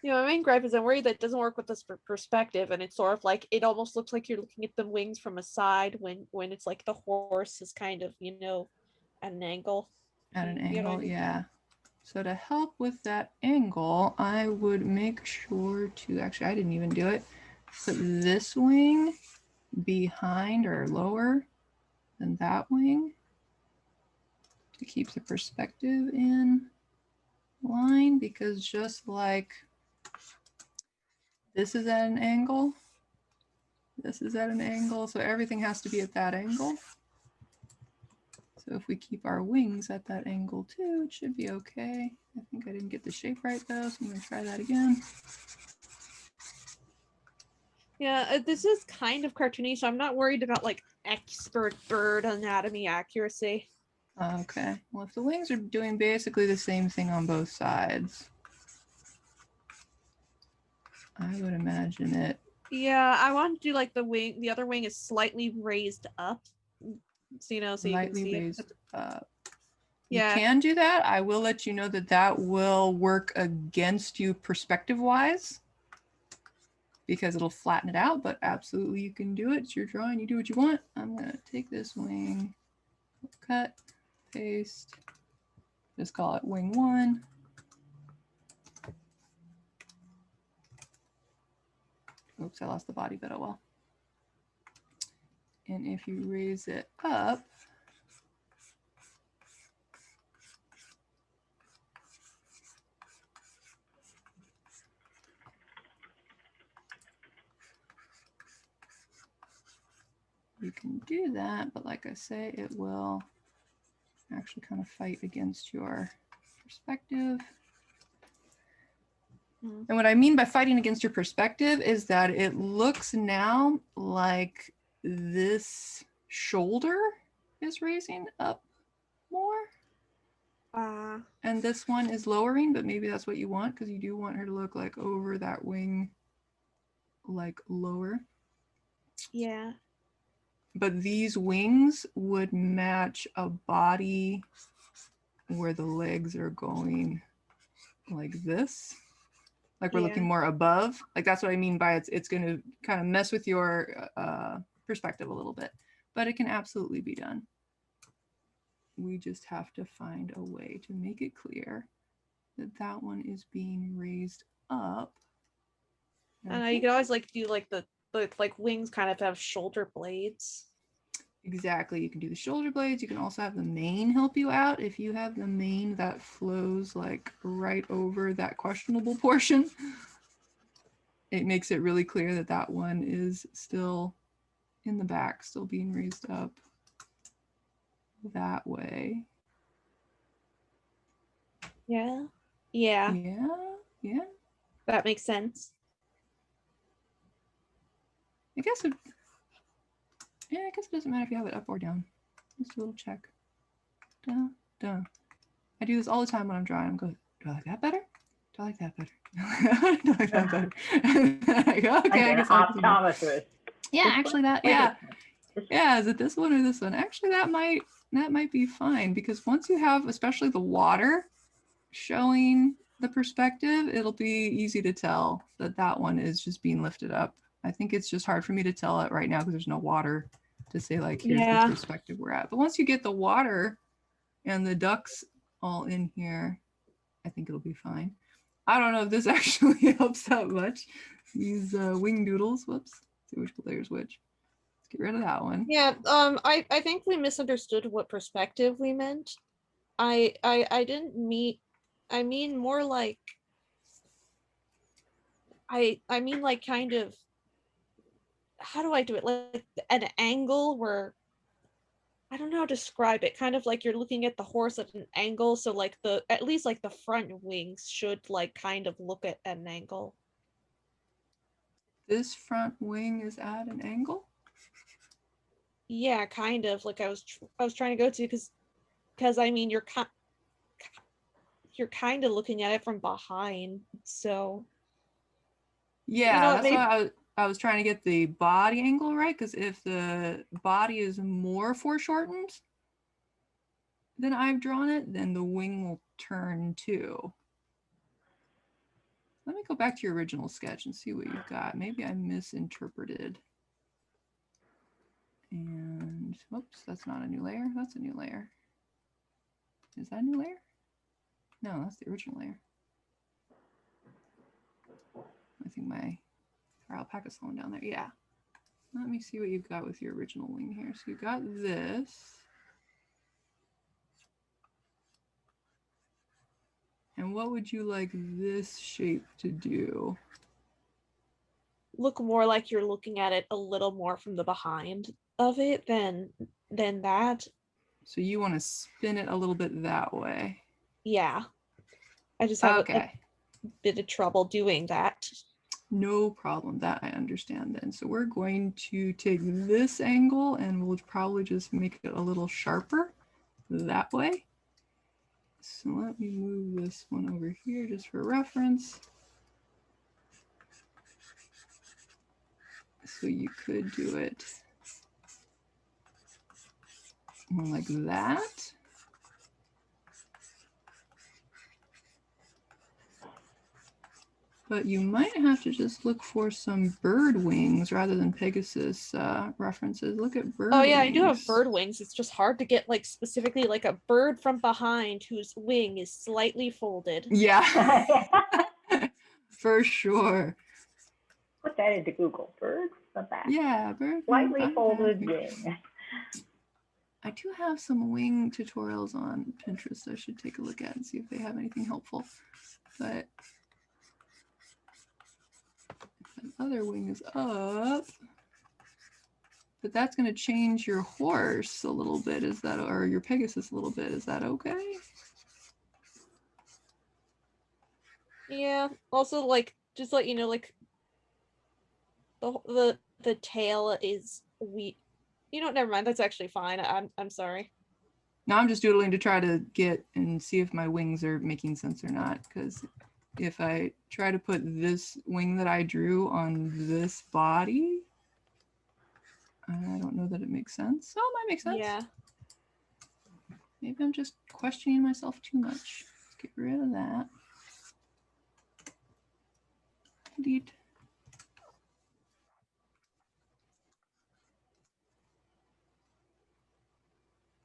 My main gripe is I'm worried that it doesn't work with this perspective, and it's sort of like it almost looks like you're looking at the wings from a side when it's like the horse is kind of at an angle. At an angle, yeah. So to help with that angle, I would make sure to, actually I didn't even do it, put this wing behind or lower than that wing to keep the perspective in line, because just like this is at an angle, this is at an angle, so everything has to be at that angle. So if we keep our wings at that angle too, it should be okay. I think I didn't get the shape right though, so I'm gonna try that again. Yeah, this is kind of cartoony, so I'm not worried about like expert bird anatomy accuracy. Okay, well if the wings are doing basically the same thing on both sides, I would imagine it Yeah, I want to do like the wing. The other wing is slightly raised up, so you know, so you can Slightly see it. raised up. You Yeah. can do that. I will let you know that that will work against you perspective-wise because it'll flatten it out, but absolutely you can do it. It's your drawing. You do what you want. I'm going to take this wing, cut, paste, just call it wing 1. Oops, I lost the body, but oh well. And if you raise it up, you can do that, but like I say, it will actually kind of fight against your perspective. And what I mean by fighting against your perspective is that it looks now like this shoulder is raising up more. And this one is lowering, but maybe that's what you want because you do want her to look like over that wing, like lower. Yeah. But these wings would match a body where the legs are going like this. Like we're looking more above. Like that's what I mean by it's going to kind of mess with your perspective a little bit, but it can absolutely be done. We just have to find a way to make it clear that that one is being raised up. And you could always like do like the like wings kind of have shoulder blades. Exactly. You can do the shoulder blades. You can also have the mane help you out. If you have the mane that flows like right over that questionable portion, it makes it really clear that that one is still in the back, still being raised up that way. Yeah. Yeah. Yeah. Yeah. That makes sense. I guess it, yeah, I guess it doesn't matter if you have it up or down. Just a little check. Dun, dun. I do this all the time when I'm drawing. I'm going, do I like that better? Do I like that better? Do I like that better? I go, okay, like I an guess optometrist. yeah, actually that, yeah. Yeah, is it this one or this one? Actually, that might be fine because once you have, especially the water showing the perspective, it'll be easy to tell that that one is just being lifted up. I think it's just hard for me to tell it right now because there's no water to say like, here's the perspective we're at. But once you get the water and the ducks all in here, I think it'll be fine. I don't know if this actually helps that much. These wing doodles, whoops, let's see which player's which. Let's get rid of that one. Yeah, I think we misunderstood what perspective we meant. I didn't mean, I mean more like, I mean like kind of, how do I do it? Like an angle where, I don't know how to describe it. Kind of like you're looking at the horse at an angle. So like at least like the front wings should like kind of look at an angle. This front wing is at an angle? Yeah, kind of like I was trying to go to because I mean you're kind of looking at it from behind, so yeah, you know, that's why I was trying to get the body angle right, because if the body is more foreshortened than I've drawn it, then the wing will turn too. Let me go back to your original sketch and see what you've got. Maybe I misinterpreted. And whoops, that's not a new layer. That's a new layer. Is that a new layer? No, that's the original layer. I think my FireAlpaca is slowing down there. Yeah. Let me see what you've got with your original wing here. So you got this. And what would you like this shape to do? look more like you're looking at it a little more from the behind of it than that. So you want to spin it a little bit that way. Yeah. I just have okay. a bit of trouble doing that. No problem. That I understand then. So we're going to take this angle and we'll probably just make it a little sharper that way. So let me move this one over here just for reference. So you could do it like that. But you might have to just look for some bird wings rather than Pegasus references. Look at bird Oh yeah, wings. I do have bird wings. It's just hard to get like specifically like a bird from behind whose wing is slightly folded. Yeah, for sure. Put that into Google. Bird from back. Yeah, bird Slightly wing, folded back. wing. I do have some wing tutorials on Pinterest I should take a look at and see if they have anything helpful. But if the other wing is up, but that's going to change your horse a little bit. Is that, or your Pegasus a little bit? Is that okay? Yeah. Also, like, just let you know, like, the tail is never mind. That's actually fine. I'm sorry. Now I'm just doodling to try to get and see if my wings are making sense or not. Because if I try to put this wing that I drew on this body, I don't know that it makes sense. Oh, it might make sense. Yeah. Maybe I'm just questioning myself too much. Let's get rid of that. Delete.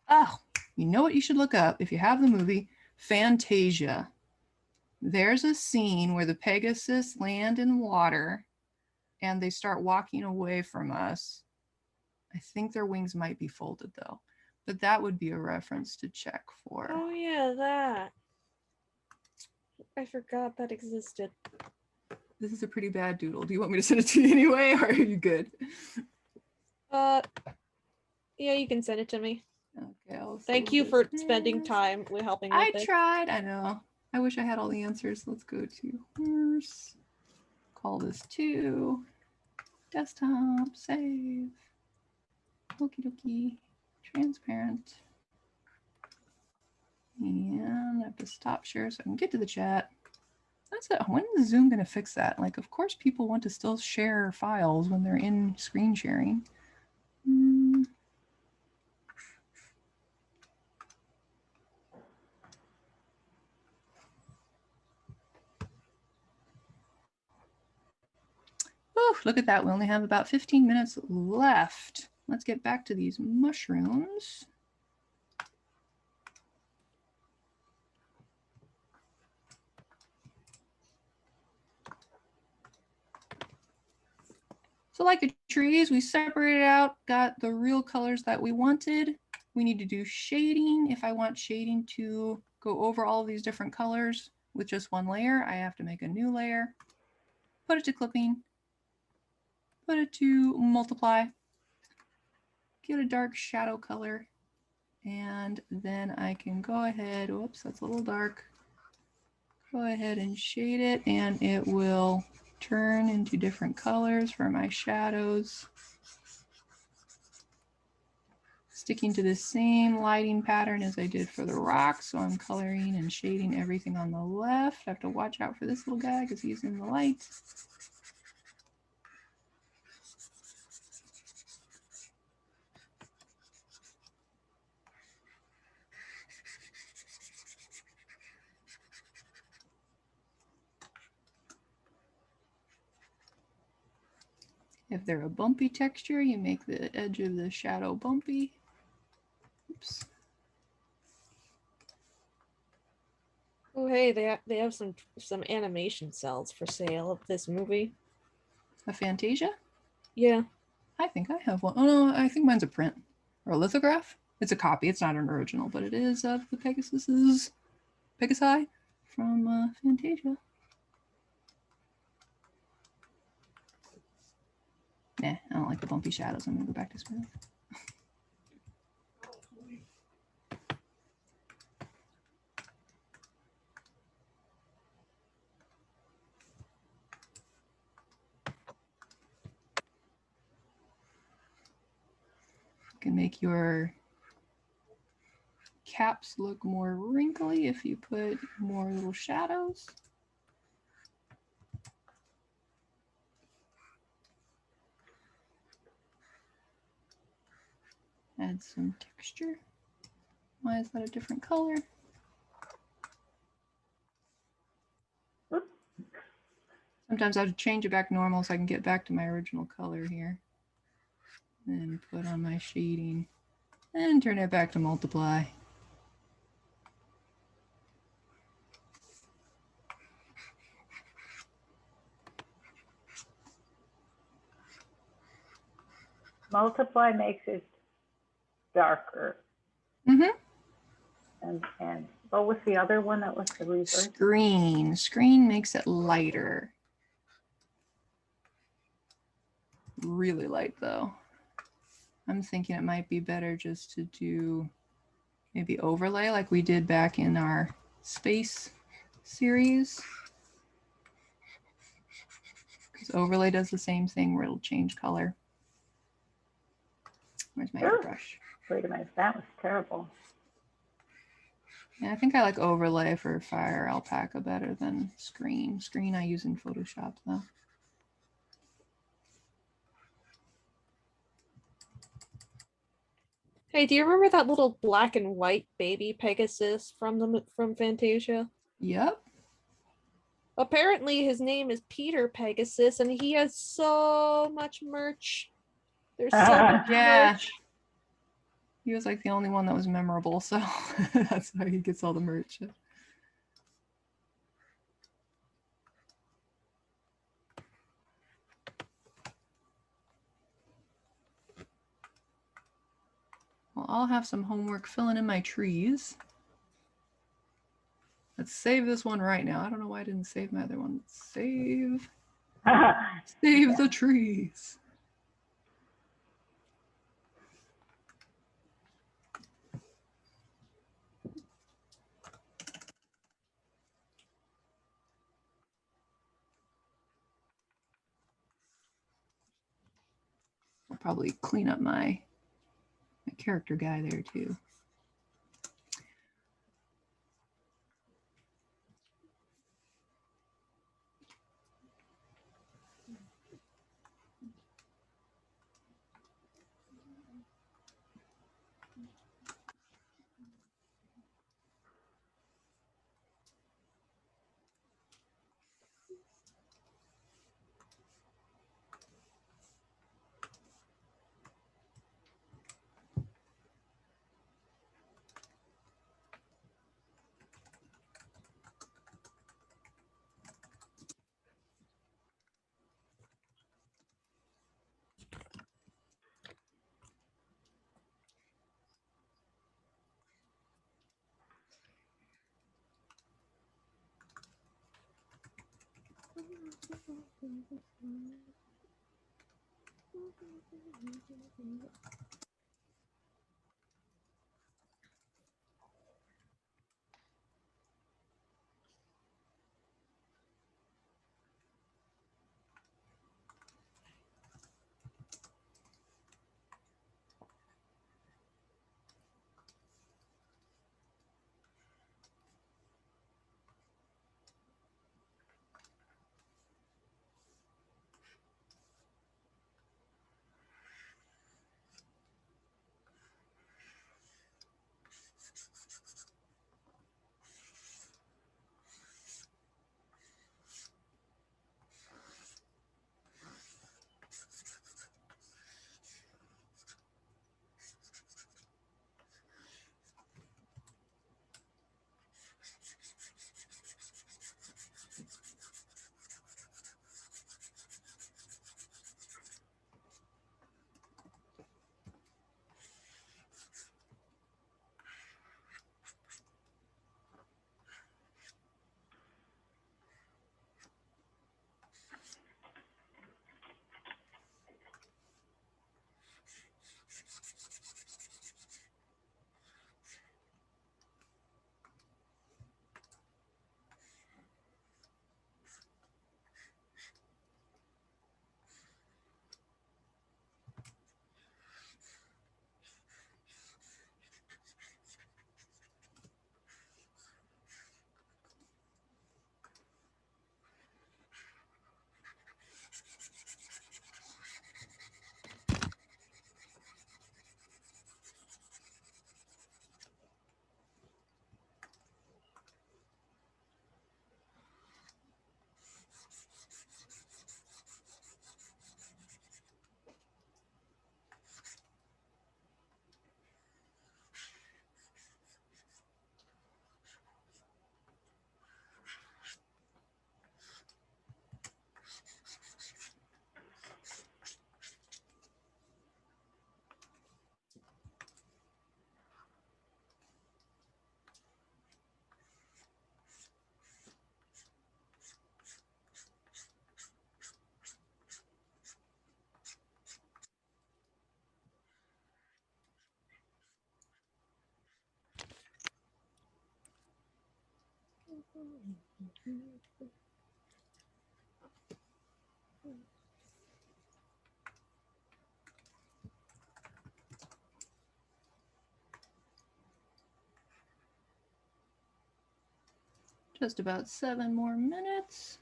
Oh, you know what you should look up if you have the movie Fantasia. There's a scene where the Pegasus land in water and they start walking away from us. I think their wings might be folded though, but that would be a reference to check for. Oh yeah, that. I forgot that existed. This is a pretty bad doodle. Do you want me to send it to you anyway, or are you good? Yeah, you can send it to me. Okay, Thank you for spending time with helping with it. I tried. I know. I wish I had all the answers. Let's go to horse. Call this 2. Desktop. Save. Okie dokie. Transparent. And I have to stop share so I can get to the chat. That's it. When is Zoom going to fix that? Like, of course, people want to still share files when they're in screen sharing. Oh, look at that. We only have about 15 minutes left. Let's get back to these mushrooms. So like the trees, we separated out, got the real colors that we wanted. We need to do shading. If I want shading to go over all of these different colors with just one layer, I have to make a new layer, put it to clipping, put it to multiply, get a dark shadow color, and then I can go ahead, whoops, that's a little dark. Go ahead and shade it and it will turn into different colors for my shadows. Sticking to the same lighting pattern as I did for the rock. So I'm coloring and shading everything on the left. I have to watch out for this little guy because he's in the light. If they're a bumpy texture, you make the edge of the shadow bumpy. Oops. Oh hey, they have some animation cells for sale of this movie. A Fantasia? Yeah. I think I have one. Oh no, I think mine's a print or a lithograph. It's a copy. It's not an original, but it is of the Pegasi from Fantasia. Nah, I don't like the bumpy shadows. I'm gonna go back to smooth. You can make your caps look more wrinkly if you put more little shadows. add some texture. Why is that a different color? Sometimes I have to change it back normal so I can get back to my original color here. Then put on my shading and turn it back to multiply. Multiply makes it darker. Mm-hmm. And what was the other one that was the reverse? Screen. Screen makes it lighter. Really light though. I'm thinking it might be better just to do maybe overlay like we did back in our space series. Because overlay does the same thing where it'll change color. Where's my airbrush? Wait a minute, that was terrible. Yeah, I think I like overlay for FireAlpaca better than screen. Screen I use in Photoshop though. Hey, do you remember that little black and white baby Pegasus from Fantasia? Yep. Apparently his name is Peter Pegasus and he has so much merch. There's so much Yeah. merch. He was like the only one that was memorable, so that's why he gets all the merch. Well, I'll have some homework filling in my trees. Let's save this one right now. I don't know why I didn't save my other one. Save. Save the trees. I'll probably clean up my character guy there too. Just about 7 more minutes.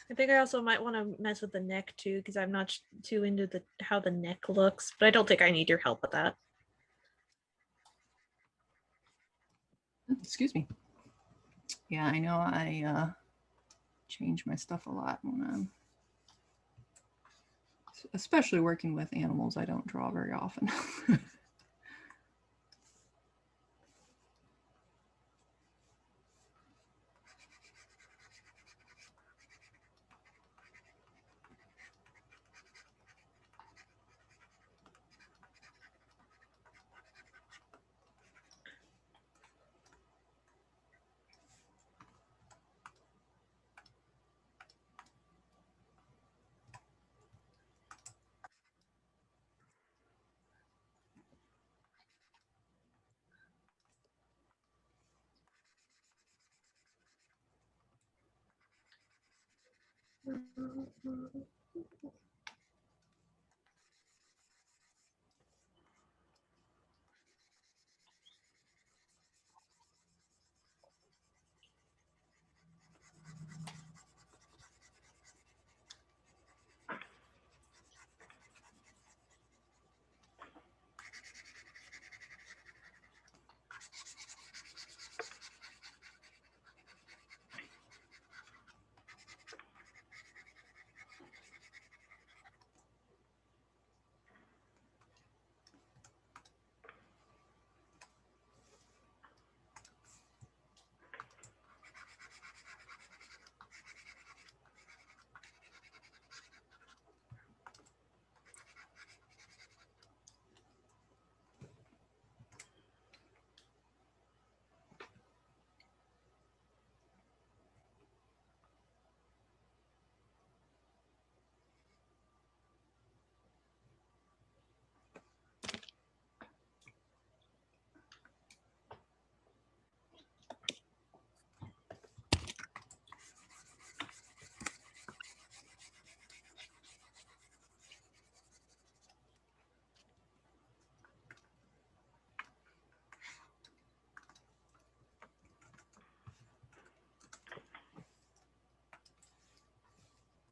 I think I also might want to mess with the neck too, because I'm not too into how the neck looks, but I don't think I need your help with that. Excuse me. Yeah, I know I change my stuff a lot when I'm, especially working with animals. I don't draw very often.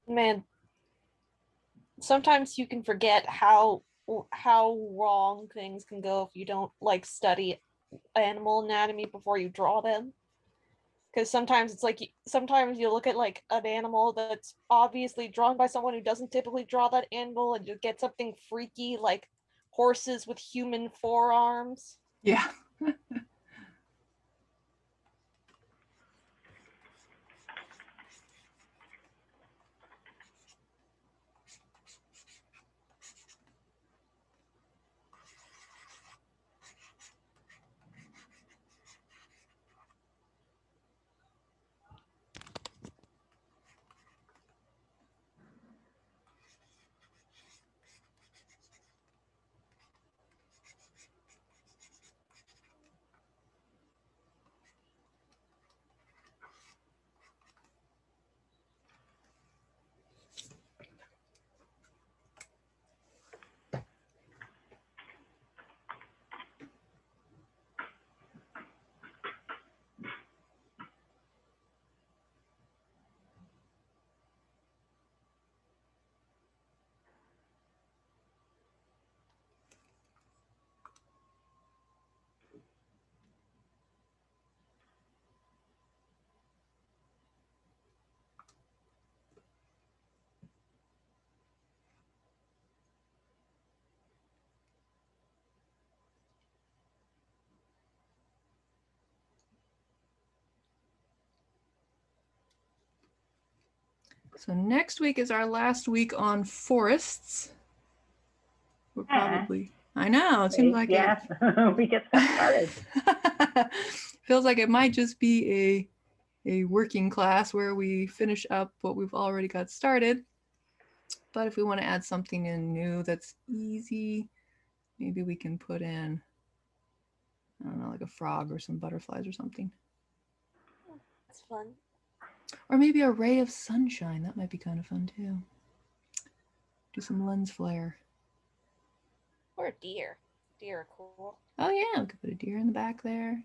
Man, sometimes you can forget how wrong things can go if you don't like study animal anatomy before you draw them. Because sometimes it's like sometimes you look at like an animal that's obviously drawn by someone who doesn't typically draw that animal, and you get something freaky like horses with human forearms. Yeah. So next week is our last week on forests. We're probably, I know, it seems like yeah, we get stuff started. Feels like it might just be a working class where we finish up what we've already got started. But if we want to add something in new that's easy, Maybe we can put in, I don't know, like a frog or some butterflies or something. That's fun. Or maybe a ray of sunshine. That might be kind of fun too. Do some lens flare. Or a deer. Deer are cool. Oh yeah, we could put a deer in the back there.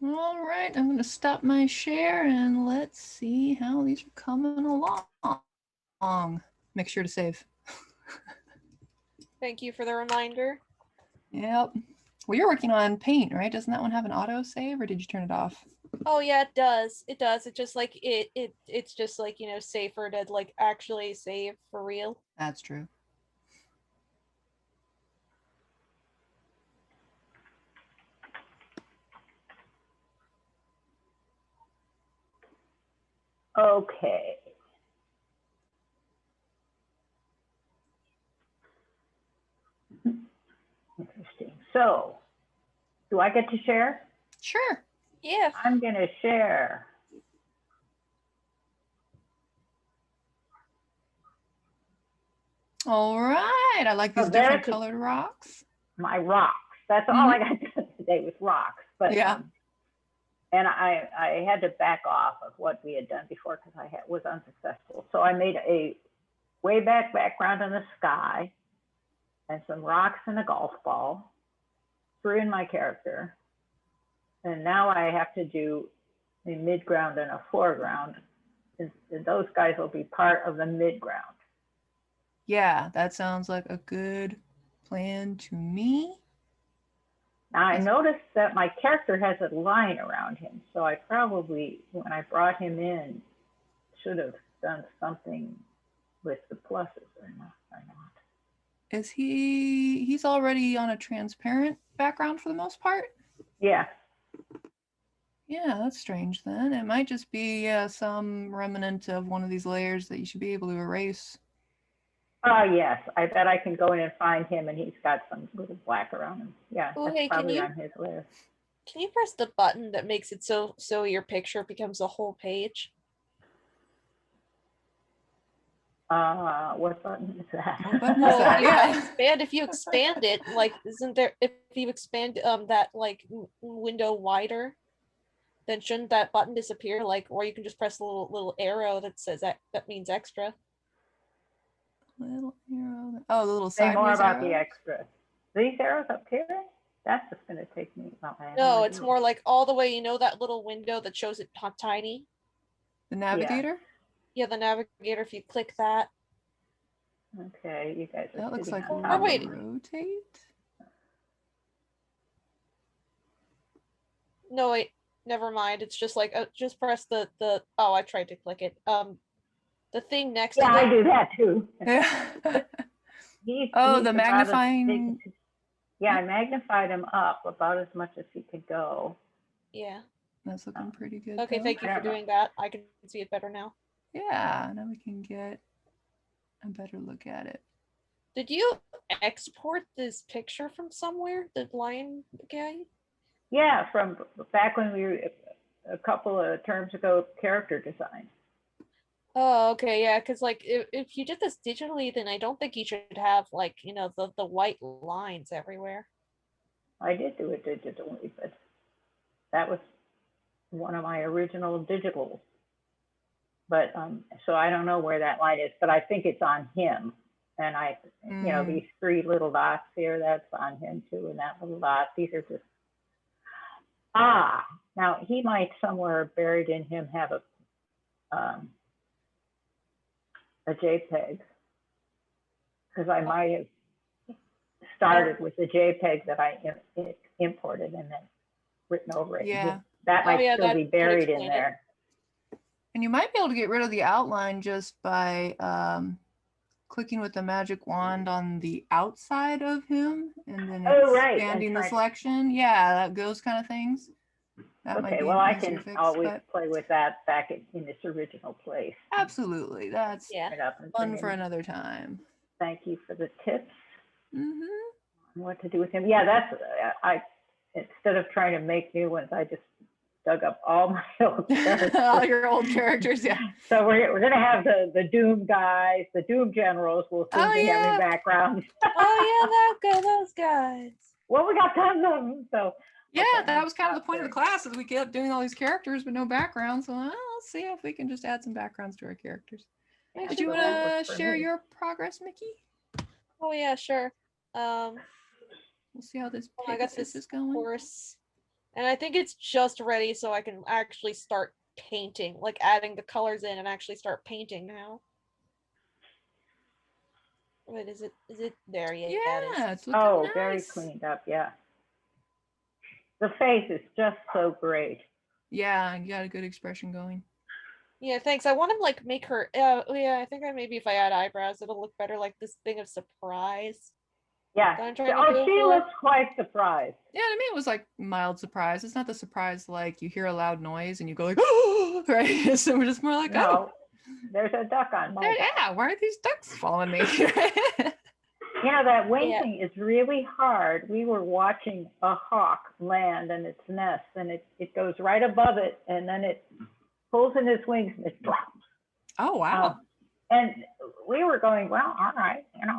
All right, I'm going to stop my share and let's see how these are coming along. Make sure to save. Thank you for the reminder. Yep. Well, you're working on Paint, right? Doesn't that one have an auto save, or did you turn it off? Oh yeah, it does. It does. It's just like it's just like, you know, safer to like actually save for real. That's true. Okay. Interesting. So, do I get to share? Sure. Yeah. I'm going to share. All right. I like these different colored rocks. My rocks. That's all I got done today was rocks. But yeah. And I had to back off of what we had done before because I was unsuccessful. So I made a way back background in the sky and some rocks and a golf ball, threw in my character. And now I have to do a midground and a foreground. And those guys will be part of the midground. Yeah, that sounds like a good plan to me. Now I noticed that my character has a line around him. So I probably, when I brought him in, should have done something with the pluses or not. Is he's already on a transparent background for the most part? Yeah. Yeah, that's strange then. It might just be some remnant of one of these layers that you should be able to erase. Yes, I bet I can go in and find him and he's got some little black around him. Yeah, Ooh, that's hey, probably on his layer. Can you press the button that makes it so your picture becomes a whole page? What button is that? What button is that? Yeah. Expand. If you expand it, like, isn't there? If you expand that like window wider, then shouldn't that button disappear? Like, or you can just press a little arrow that says that means extra. Little arrow. Oh, the little Say more sideways about arrow. the extras. These arrows up here? That's just going to take me. Well, I have No, it's idea. more like all the way, that little window that shows it tiny? The navigator? Yeah, the navigator, if you click that. Okay, you guys are That looks sitting like on top of wait. me. rotate. No, wait, never mind. It's just like, just press the, oh, I tried to click it. The thing next Yeah, to I it. do that too. Yeah. He's Oh, he's the about as magnifying. big- Yeah, I magnified him up about as much as he could go. Yeah. That's looking pretty good. Okay, though. thank you I for don't know. doing that. I can see it better now. Yeah, now we can get a better look at it. Did you export this picture from somewhere? The lion guy? Yeah, from back when we were a couple of terms ago, character design. Oh, okay, yeah, because like if you did this digitally, then I don't think you should have like, the white lines everywhere. I did do it digitally, but that was one of my original digitals. But so I don't know where that light is, but I think it's on him. And these three little dots here, that's on him too, and that little dot. These are just now he might somewhere buried in him have a JPEG, because I might have started with the JPEG that I imported and then written over it. Yeah. That might still that be could buried in explain it. there. And you might be able to get rid of the outline just by clicking with the magic wand on the outside of him and then expanding the selection. Yeah, those kind of things. That might Okay, be well, an I easier can fix, always but play with that back in its original place. absolutely. That's Right up and fun bring for in. another time. Thank you for the tips Mm-hmm. on what to do with him. Yeah, that's instead of trying to make new ones, I just dug up all my old characters. All your old characters, yeah. So we're gonna have the Doom guys, the Doom generals will soon be having backgrounds. Oh yeah, those guys. Well, we got tons of them, so. Yeah, Okay, that was kind of the stop point of the class, is we kept doing all these characters but no background. So let's see if we can just add some backgrounds to our characters. Yeah, Did you so want that to works for share me. your progress, Mickey? Oh yeah, sure. We'll see how this I got Pegasus this is going. course, and I think it's just ready, so I can actually start painting, like adding the colors in and actually start painting now. Wait, is it there yet? Yeah, it's looking nice. Very cleaned up. Yeah, the face is just so great. Yeah, you got a good expression going. Yeah, thanks. I want to like make her. Yeah, I think maybe if I add eyebrows, it'll look better, like this thing of surprise. Yeah. She looks quite surprised. Yeah, to me it was like mild surprise. It's not the surprise like you hear a loud noise and you go like, oh, right? So we're just more like, no, there's a duck on my. Yeah, why are these ducks following me? That wing thing is really hard. We were watching a hawk land in its nest, and it goes right above it, and then it pulls in its wings and it drops. Oh wow! And we were going, well, all right, and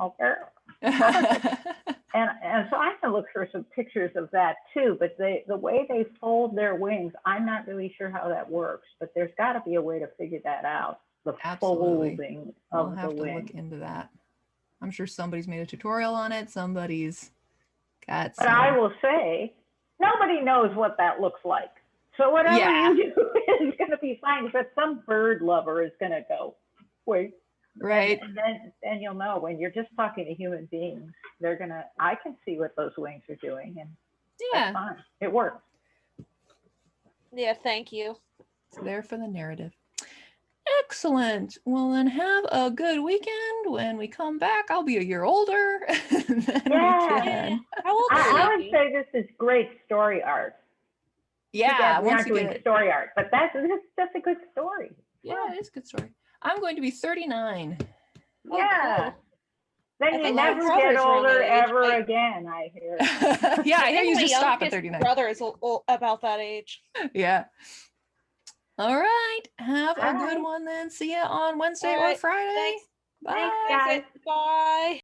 so I have to look for some pictures of that too. But the way they fold their wings, I'm not really sure how that works. But there's got to be a way to figure that out. The folding of the wing. We'll have to look into that. I'm sure somebody's made a tutorial on it. Somebody's got. But I will say, nobody knows what that looks like. So whatever you do is going to be fine. But some bird lover is going to go, wait. Right. And then you'll know when you're just talking to human beings, I can see what those wings are doing, and that's fine. It works. Yeah, thank you. It's there for the narrative. Excellent. Well, then have a good weekend. When we come back, I'll be a year older. And then we can. How old I would say this is great story art. Yeah, we're not doing story art, but that's a good story. Yeah, it is a good story. I'm going to be 39. Yeah. Cool. Then you never get older ever again, I hear. Yeah, I hear you just stop at 39. My brother is about that age. Yeah. All right. Have a good one then. See you on Wednesday or Friday. Thanks. Bye. Thanks, guys. Bye.